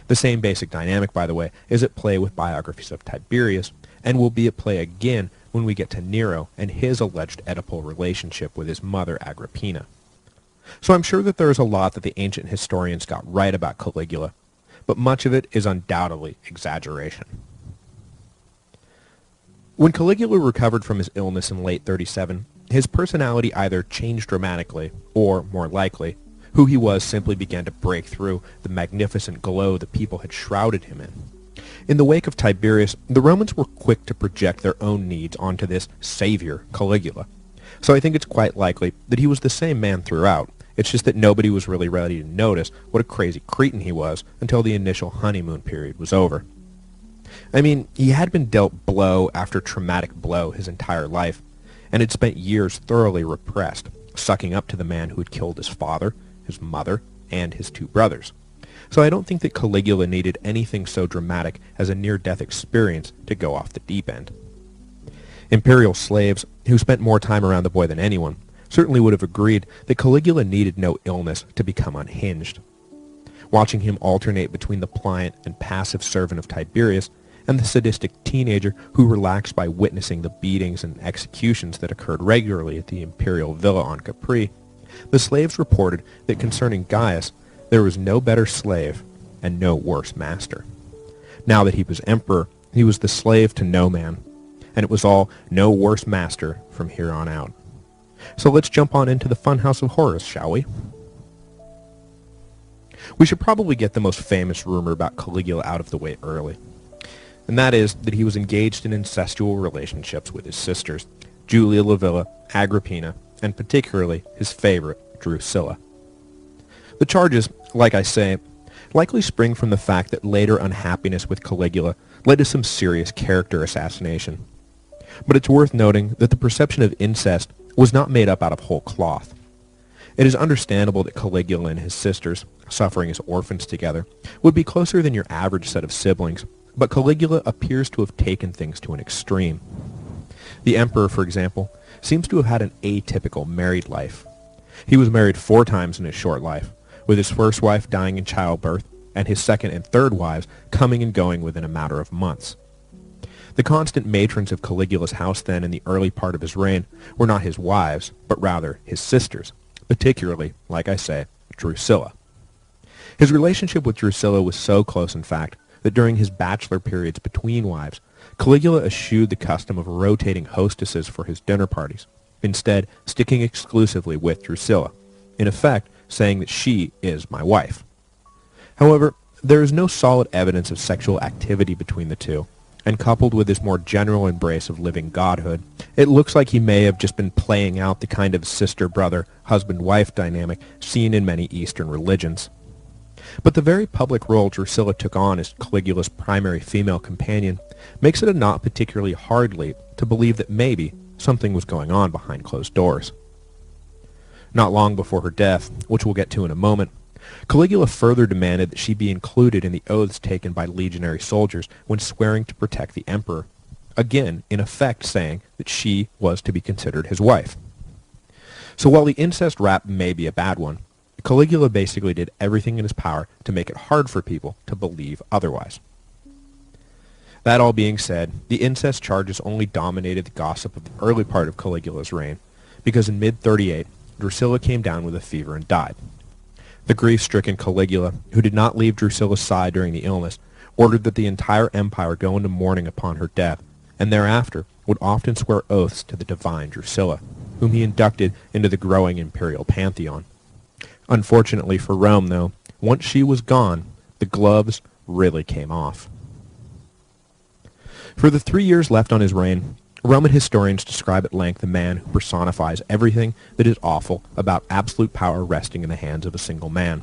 The same basic dynamic, by the way, is at play with biographies of Tiberius, and will be at play again when we get to Nero and his alleged Oedipal relationship with his mother Agrippina. So I'm sure that there is a lot that the ancient historians got right about Caligula, but much of it is undoubtedly exaggeration. When Caligula recovered from his illness in late 37, his personality either changed dramatically, or, more likely, who he was simply began to break through the magnificent glow the people had shrouded him in. In the wake of Tiberius, the Romans were quick to project their own needs onto this savior, Caligula. So I think it's quite likely that he was the same man throughout. It's just that nobody was really ready to notice what a crazy cretin he was until the initial honeymoon period was over. I mean, he had been dealt blow after traumatic blow his entire life, and had spent years thoroughly repressed, sucking up to the man who had killed his father, his mother, and his two brothers. So I don't think that Caligula needed anything so dramatic as a near-death experience to go off the deep end. Imperial slaves, who spent more time around the boy than anyone, certainly would have agreed that Caligula needed no illness to become unhinged. Watching him alternate between the pliant and passive servant of Tiberius and the sadistic teenager who relaxed by witnessing the beatings and executions that occurred regularly at the imperial villa on Capri, the slaves reported that concerning Gaius, there was no better slave and no worse master. Now that he was emperor, he was the slave to no man, and it was all no worse master from here on out. So let's jump on into the funhouse of horrors, shall we? We should probably get the most famous rumor about Caligula out of the way early, and that is that he was engaged in incestual relationships with his sisters, Julia Livilla, Agrippina, and particularly his favorite, Drusilla. The charges, like I say, likely spring from the fact that later unhappiness with Caligula led to some serious character assassination. But it's worth noting that the perception of incest was not made up out of whole cloth. It is understandable that Caligula and his sisters, suffering as orphans together, would be closer than your average set of siblings, but Caligula appears to have taken things to an extreme. The emperor, for example, seems to have had an atypical married life. He was married 4 times in his short life, with his first wife dying in childbirth, and his second and third wives coming and going within a matter of months. The constant matrons of Caligula's house then in the early part of his reign were not his wives, but rather his sisters, particularly, like I say, Drusilla. His relationship with Drusilla was so close, in fact, that during his bachelor periods between wives, Caligula eschewed the custom of rotating hostesses for his dinner parties, instead sticking exclusively with Drusilla, in effect saying that she is my wife. However, there is no solid evidence of sexual activity between the two, and coupled with his more general embrace of living godhood, it looks like he may have just been playing out the kind of sister-brother, husband-wife dynamic seen in many Eastern religions. But the very public role Drusilla took on as Caligula's primary female companion makes it a not particularly hard leap to believe that maybe something was going on behind closed doors. Not long before her death, which we'll get to in a moment, Caligula further demanded that she be included in the oaths taken by legionary soldiers when swearing to protect the emperor, again in effect saying that she was to be considered his wife. So while the incest rap may be a bad one, Caligula basically did everything in his power to make it hard for people to believe otherwise. That all being said, the incest charges only dominated the gossip of the early part of Caligula's reign, because in mid-38, Drusilla came down with a fever and died. The grief-stricken Caligula, who did not leave Drusilla's side during the illness, ordered that the entire empire go into mourning upon her death, and thereafter would often swear oaths to the divine Drusilla, whom he inducted into the growing imperial pantheon. Unfortunately for Rome, though, once she was gone, the gloves really came off. For the 3 years left on his reign, Roman historians describe at length the man who personifies everything that is awful about absolute power resting in the hands of a single man.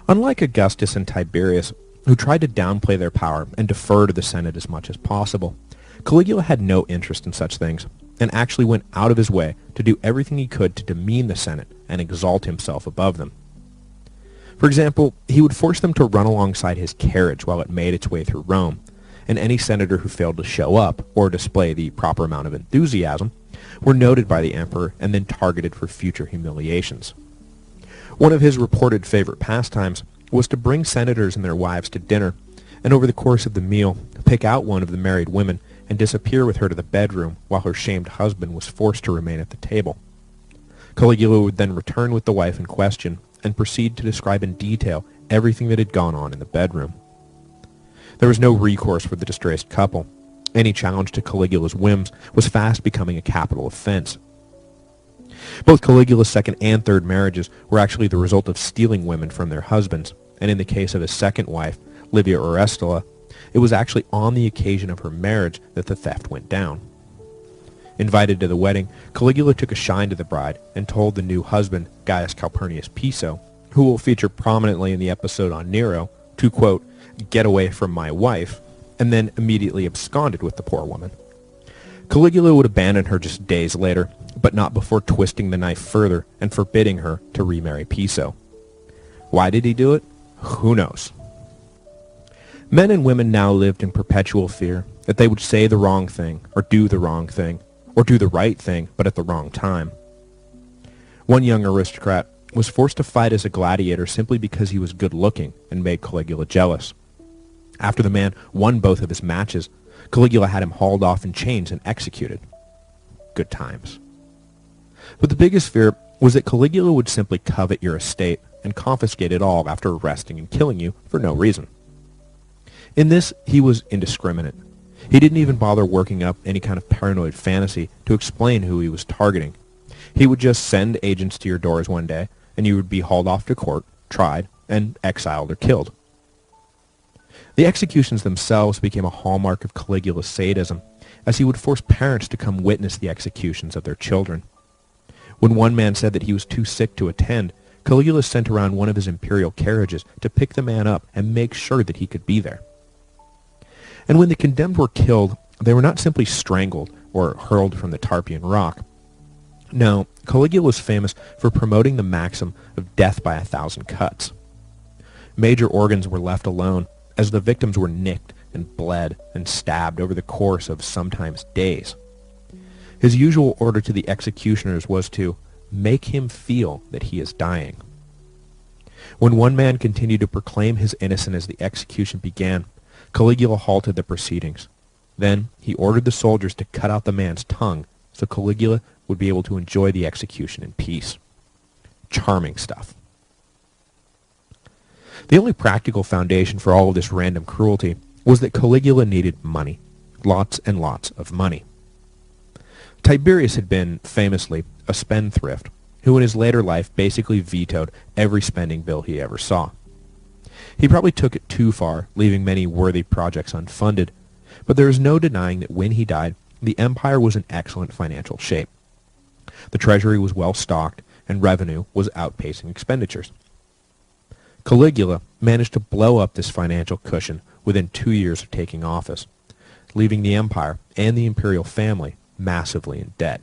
Unlike Augustus and Tiberius, who tried to downplay their power and defer to the Senate as much as possible, Caligula had no interest in such things, and actually went out of his way to do everything he could to demean the Senate and exalt himself above them. For example, he would force them to run alongside his carriage while it made its way through Rome, and any senator who failed to show up or display the proper amount of enthusiasm were noted by the emperor and then targeted for future humiliations. One of his reported favorite pastimes was to bring senators and their wives to dinner, and over the course of the meal, pick out one of the married women and disappear with her to the bedroom while her shamed husband was forced to remain at the table. Caligula would then return with the wife in question and proceed to describe in detail everything that had gone on in the bedroom. There was no recourse for the distressed couple. Any challenge to Caligula's whims was fast becoming a capital offense. Both Caligula's second and third marriages were actually the result of stealing women from their husbands, and in the case of his second wife, Livia Orestilla, it was actually on the occasion of her marriage that the theft went down. Invited to the wedding, Caligula took a shine to the bride and told the new husband, Gaius Calpurnius Piso, who will feature prominently in the episode on Nero, to, quote, "get away from my wife," and then immediately absconded with the poor woman. Caligula would abandon her just days later, but not before twisting the knife further and forbidding her to remarry Piso. Why did he do it? Who knows? Men and women now lived in perpetual fear that they would say the wrong thing, or do the wrong thing, or do the right thing, but at the wrong time. One young aristocrat was forced to fight as a gladiator simply because he was good-looking and made Caligula jealous. After the man won both of his matches, Caligula had him hauled off in chains and executed. Good times. But the biggest fear was that Caligula would simply covet your estate and confiscate it all after arresting and killing you for no reason. In this, he was indiscriminate. He didn't even bother working up any kind of paranoid fantasy to explain who he was targeting. He would just send agents to your doors one day, and you would be hauled off to court, tried, and exiled or killed. The executions themselves became a hallmark of Caligula's sadism, as he would force parents to come witness the executions of their children. When one man said that he was too sick to attend, Caligula sent around one of his imperial carriages to pick the man up and make sure that he could be there. And when the condemned were killed, they were not simply strangled or hurled from the Tarpeian Rock. No, Caligula was famous for promoting the maxim of death by 1,000 cuts. Major organs were left alone, as the victims were nicked and bled and stabbed over the course of sometimes days. His usual order to the executioners was to make him feel that he is dying. When one man continued to proclaim his innocence as the execution began, Caligula halted the proceedings. Then he ordered the soldiers to cut out the man's tongue so Caligula would be able to enjoy the execution in peace. Charming stuff. The only practical foundation for all of this random cruelty was that Caligula needed money. Lots and lots of money. Tiberius had been, famously, a spendthrift, who in his later life basically vetoed every spending bill he ever saw. He probably took it too far, leaving many worthy projects unfunded, but there is no denying that when he died, the empire was in excellent financial shape. The treasury was well stocked, and revenue was outpacing expenditures. Caligula managed to blow up this financial cushion within 2 years of taking office, leaving the empire and the imperial family massively in debt.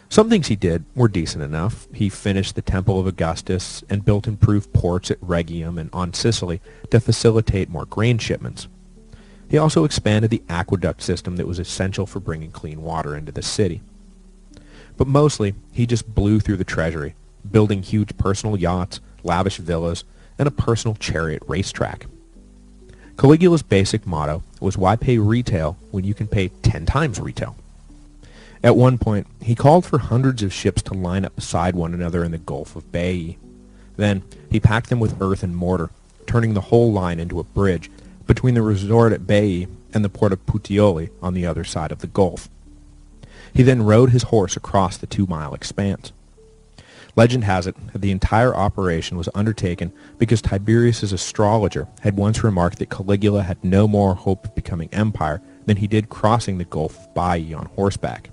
Some things he did were decent enough. He finished the Temple of Augustus and built improved ports at Rhegium and on Sicily to facilitate more grain shipments. He also expanded the aqueduct system that was essential for bringing clean water into the city. But mostly, he just blew through the treasury, building huge personal yachts, lavish villas, and a personal chariot racetrack. Caligula's basic motto was, why pay retail when you can pay 10 times retail? At one point, he called for hundreds of ships to line up beside one another in the Gulf of Baiae. Then, he packed them with earth and mortar, turning the whole line into a bridge between the resort at Baiae and the port of Puteoli on the other side of the Gulf. He then rode his horse across the 2-mile expanse. Legend has it that the entire operation was undertaken because Tiberius's astrologer had once remarked that Caligula had no more hope of becoming empire than he did crossing the Gulf of Baiae on horseback.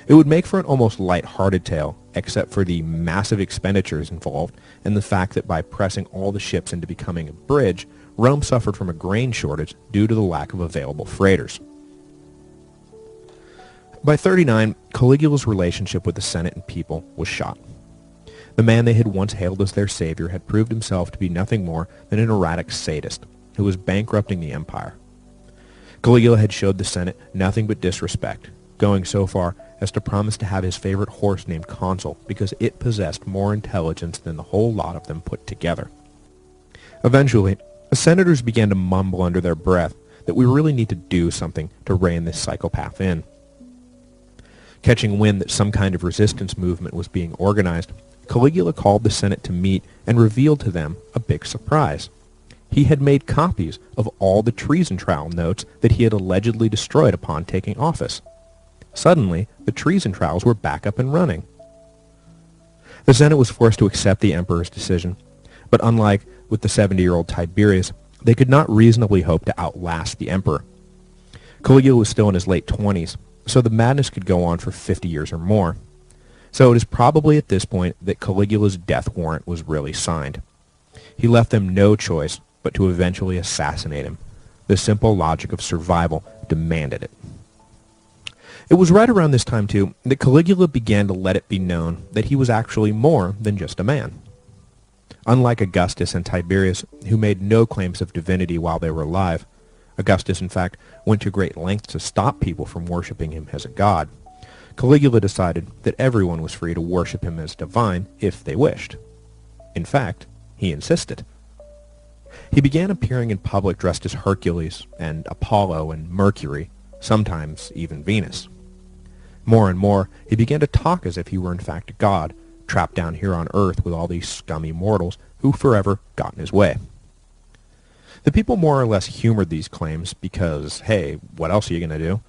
It would make for an almost light-hearted tale, except for the massive expenditures involved and the fact that by pressing all the ships into becoming a bridge, Rome suffered from a grain shortage due to the lack of available freighters. By 39, Caligula's relationship with the Senate and people was shot. The man they had once hailed as their savior had proved himself to be nothing more than an erratic sadist who was bankrupting the empire. Caligula had showed the Senate nothing but disrespect, going so far as to promise to have his favorite horse named Consul because it possessed more intelligence than the whole lot of them put together. Eventually, the senators began to mumble under their breath that we really need to do something to rein this psychopath in. Catching wind that some kind of resistance movement was being organized, Caligula called the Senate to meet and revealed to them a big surprise. He had made copies of all the treason trial notes that he had allegedly destroyed upon taking office. Suddenly, the treason trials were back up and running. The Senate was forced to accept the emperor's decision, but unlike with the 70-year-old Tiberius, they could not reasonably hope to outlast the emperor. Caligula was still in his late 20s, so the madness could go on for 50 years or more. So it is probably at this point that Caligula's death warrant was really signed. He left them no choice but to eventually assassinate him. The simple logic of survival demanded it. It was right around this time, too, that Caligula began to let it be known that he was actually more than just a man. Unlike Augustus and Tiberius, who made no claims of divinity while they were alive, Augustus, in fact, went to great lengths to stop people from worshipping him as a god. Caligula decided that everyone was free to worship him as divine if they wished. In fact, he insisted. He began appearing in public dressed as Hercules and Apollo and Mercury, sometimes even Venus. More and more, he began to talk as if he were in fact a god, trapped down here on Earth with all these scummy mortals who forever got in his way. The people more or less humored these claims because, hey, what else are you going to do?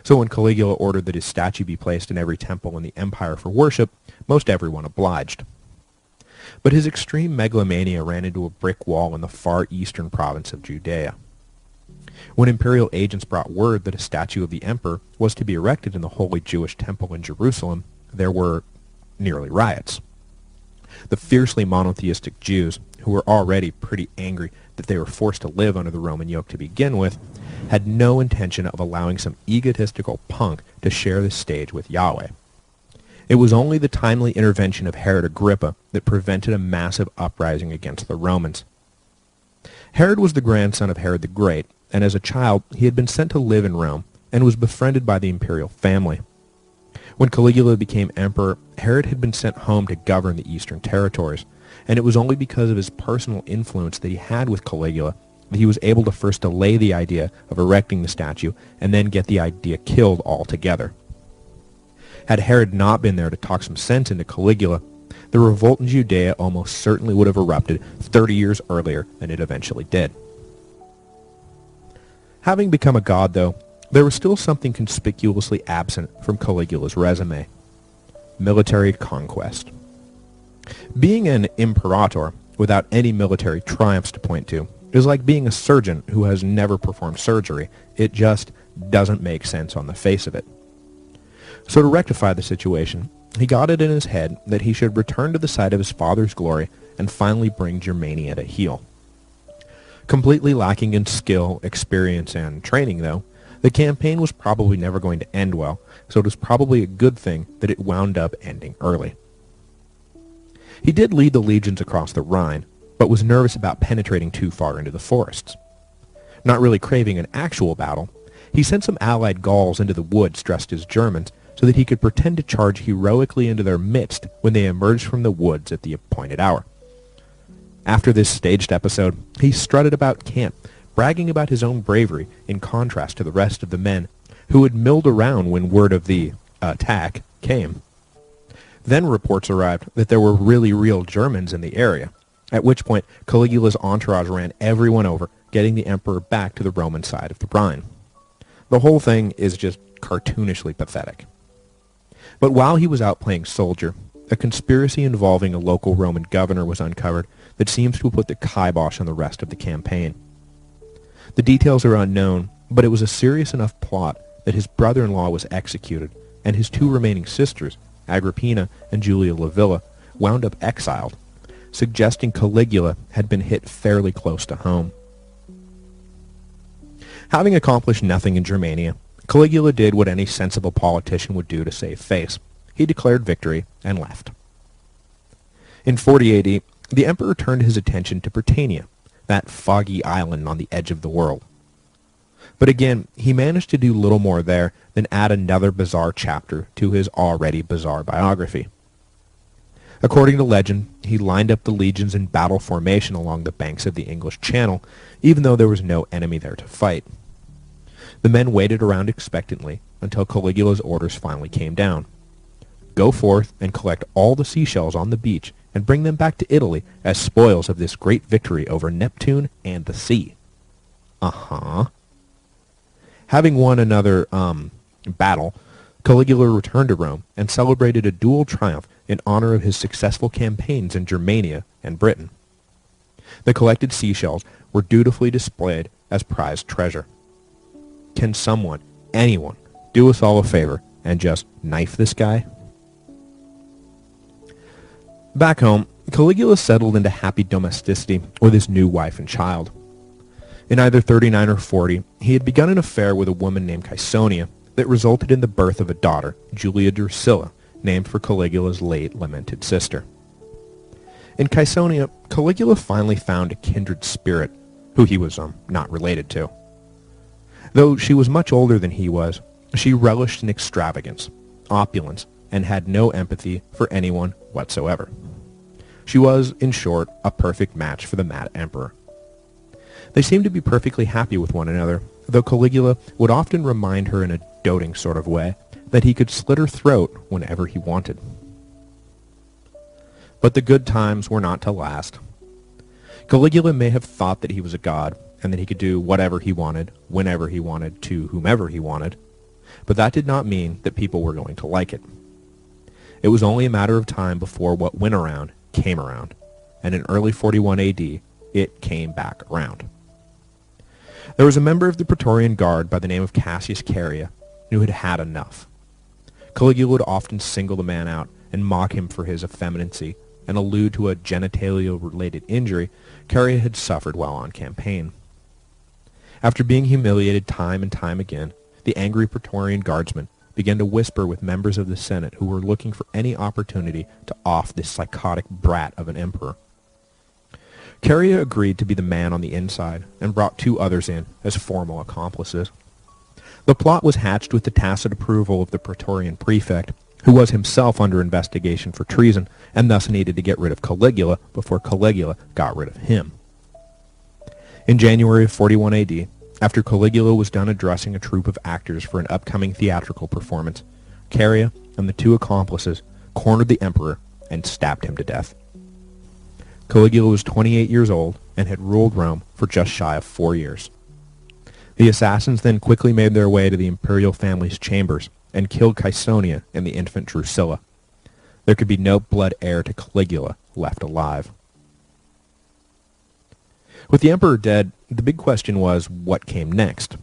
So when Caligula ordered that his statue be placed in every temple in the empire for worship, most everyone obliged. But his extreme megalomania ran into a brick wall in the far eastern province of Judea. When imperial agents brought word that a statue of the emperor was to be erected in the holy Jewish temple in Jerusalem, there were nearly riots. The fiercely monotheistic Jews, who were already pretty angry that they were forced to live under the Roman yoke to begin with, had no intention of allowing some egotistical punk to share the stage with Yahweh. It was only the timely intervention of Herod Agrippa that prevented a massive uprising against the Romans. Herod was the grandson of Herod the Great, and as a child he had been sent to live in Rome and was befriended by the imperial family. When Caligula became emperor, Herod had been sent home to govern the eastern territories, and it was only because of his personal influence that he had with Caligula that he was able to first delay the idea of erecting the statue and then get the idea killed altogether. Had Herod not been there to talk some sense into Caligula, the revolt in Judea almost certainly would have erupted 30 years earlier than it eventually did. Having become a god, though, there was still something conspicuously absent from Caligula's resume: military conquest. Being an imperator without any military triumphs to point to is like being a surgeon who has never performed surgery. It just doesn't make sense on the face of it. So to rectify the situation, he got it in his head that he should return to the site of his father's glory and finally bring Germania to heel. Completely lacking in skill, experience, and training, though, the campaign was probably never going to end well, so it was probably a good thing that it wound up ending early. He did lead the legions across the Rhine, but was nervous about penetrating too far into the forests. Not really craving an actual battle, he sent some allied Gauls into the woods dressed as Germans so that he could pretend to charge heroically into their midst when they emerged from the woods at the appointed hour. After this staged episode, he strutted about camp, bragging about his own bravery in contrast to the rest of the men who had milled around when word of the attack came. Then reports arrived that there were really real Germans in the area, at which point Caligula's entourage ran everyone over, getting the emperor back to the Roman side of the Rhine. The whole thing is just cartoonishly pathetic. But while he was out playing soldier, a conspiracy involving a local Roman governor was uncovered that seems to have put the kibosh on the rest of the campaign. The details are unknown, but it was a serious enough plot that his brother-in-law was executed, and his two remaining sisters, Agrippina and Julia Livilla, wound up exiled, suggesting Caligula had been hit fairly close to home. Having accomplished nothing in Germania, Caligula did what any sensible politician would do to save face. He declared victory and left. In 40 AD, the emperor turned his attention to Britannia, that foggy island on the edge of the world. But again, he managed to do little more there than add another bizarre chapter to his already bizarre biography. According to legend, he lined up the legions in battle formation along the banks of the English Channel, even though there was no enemy there to fight. The men waited around expectantly until Caligula's orders finally came down. Go forth and collect all the seashells on the beach and bring them back to Italy as spoils of this great victory over Neptune and the sea. Having won another battle, Caligula returned to Rome and celebrated a dual triumph in honor of his successful campaigns in Germania and Britain. The collected seashells were dutifully displayed as prized treasure. Can someone, anyone, do us all a favor and just knife this guy? Back home, Caligula settled into happy domesticity with his new wife and child. In either 39 or 40, he had begun an affair with a woman named Caesonia that resulted in the birth of a daughter, Julia Drusilla, named for Caligula's late lamented sister. In Caesonia, Caligula finally found a kindred spirit, who he was not related to. Though she was much older than he was, she relished in extravagance, opulence, and had no empathy for anyone whatsoever. She was, in short, a perfect match for the mad emperor. They seemed to be perfectly happy with one another, though Caligula would often remind her in a doting sort of way that he could slit her throat whenever he wanted. But the good times were not to last. Caligula may have thought that he was a god, and that he could do whatever he wanted, whenever he wanted, to whomever he wanted, but that did not mean that people were going to like it. It was only a matter of time before what went around came around, and in early 41 AD, it came back around. There was a member of the Praetorian Guard by the name of Cassius Caria who had had enough. Caligula would often single the man out and mock him for his effeminacy and allude to a genitalia-related injury Caria had suffered while on campaign. After being humiliated time and time again, the angry Praetorian Guardsmen began to whisper with members of the Senate who were looking for any opportunity to off this psychotic brat of an emperor. Caria agreed to be the man on the inside and brought two others in as formal accomplices. The plot was hatched with the tacit approval of the Praetorian prefect, who was himself under investigation for treason and thus needed to get rid of Caligula before Caligula got rid of him. In January of 41 AD, after Caligula was done addressing a troupe of actors for an upcoming theatrical performance, Caria and the two accomplices cornered the emperor and stabbed him to death. Caligula was 28 years old and had ruled Rome for just shy of 4 years. The assassins then quickly made their way to the imperial family's chambers and killed Caesonia and the infant Drusilla. There could be no blood heir to Caligula left alive. With the emperor dead, the big question was what came next.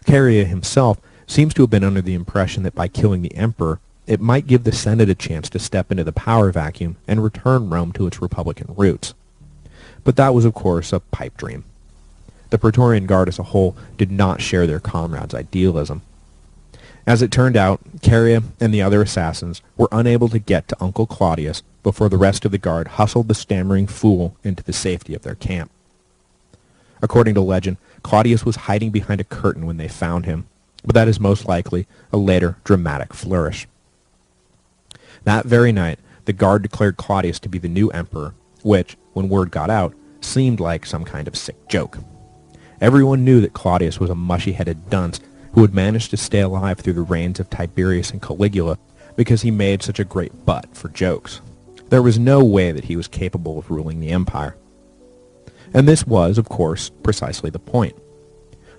Caria himself seems to have been under the impression that by killing the emperor, it might give the Senate a chance to step into the power vacuum and return Rome to its republican roots. But that was, of course, a pipe dream. The Praetorian Guard as a whole did not share their comrades' idealism. As it turned out, Caria and the other assassins were unable to get to Uncle Claudius before the rest of the guard hustled the stammering fool into the safety of their camp. According to legend, Claudius was hiding behind a curtain when they found him, but that is most likely a later dramatic flourish. That very night, the guard declared Claudius to be the new emperor, which, when word got out, seemed like some kind of sick joke. Everyone knew that Claudius was a mushy-headed dunce who had managed to stay alive through the reigns of Tiberius and Caligula because he made such a great butt for jokes. There was no way that he was capable of ruling the empire. And this was, of course, precisely the point.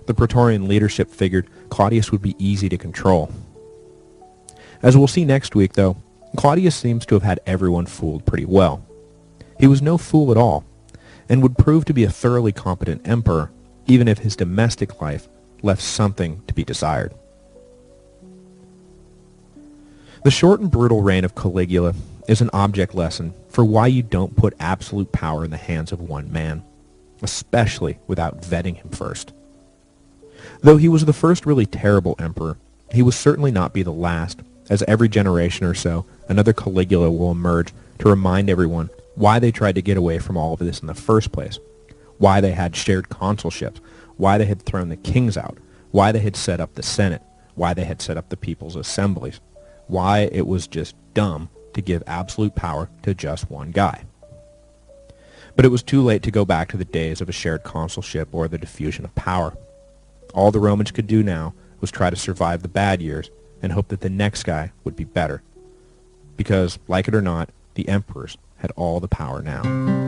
The Praetorian leadership figured Claudius would be easy to control. As we'll see next week, though, Claudius seems to have had everyone fooled pretty well. He was no fool at all, and would prove to be a thoroughly competent emperor, even if his domestic life left something to be desired. The short and brutal reign of Caligula is an object lesson for why you don't put absolute power in the hands of one man, especially without vetting him first. Though he was the first really terrible emperor, he will certainly not be the last, as every generation or so, another Caligula will emerge to remind everyone why they tried to get away from all of this in the first place, why they had shared consulships, why they had thrown the kings out, why they had set up the Senate, why they had set up the people's assemblies, why it was just dumb to give absolute power to just one guy. But it was too late to go back to the days of a shared consulship or the diffusion of power. All the Romans could do now was try to survive the bad years and hope that the next guy would be better. Because, like it or not, the emperors had all the power now.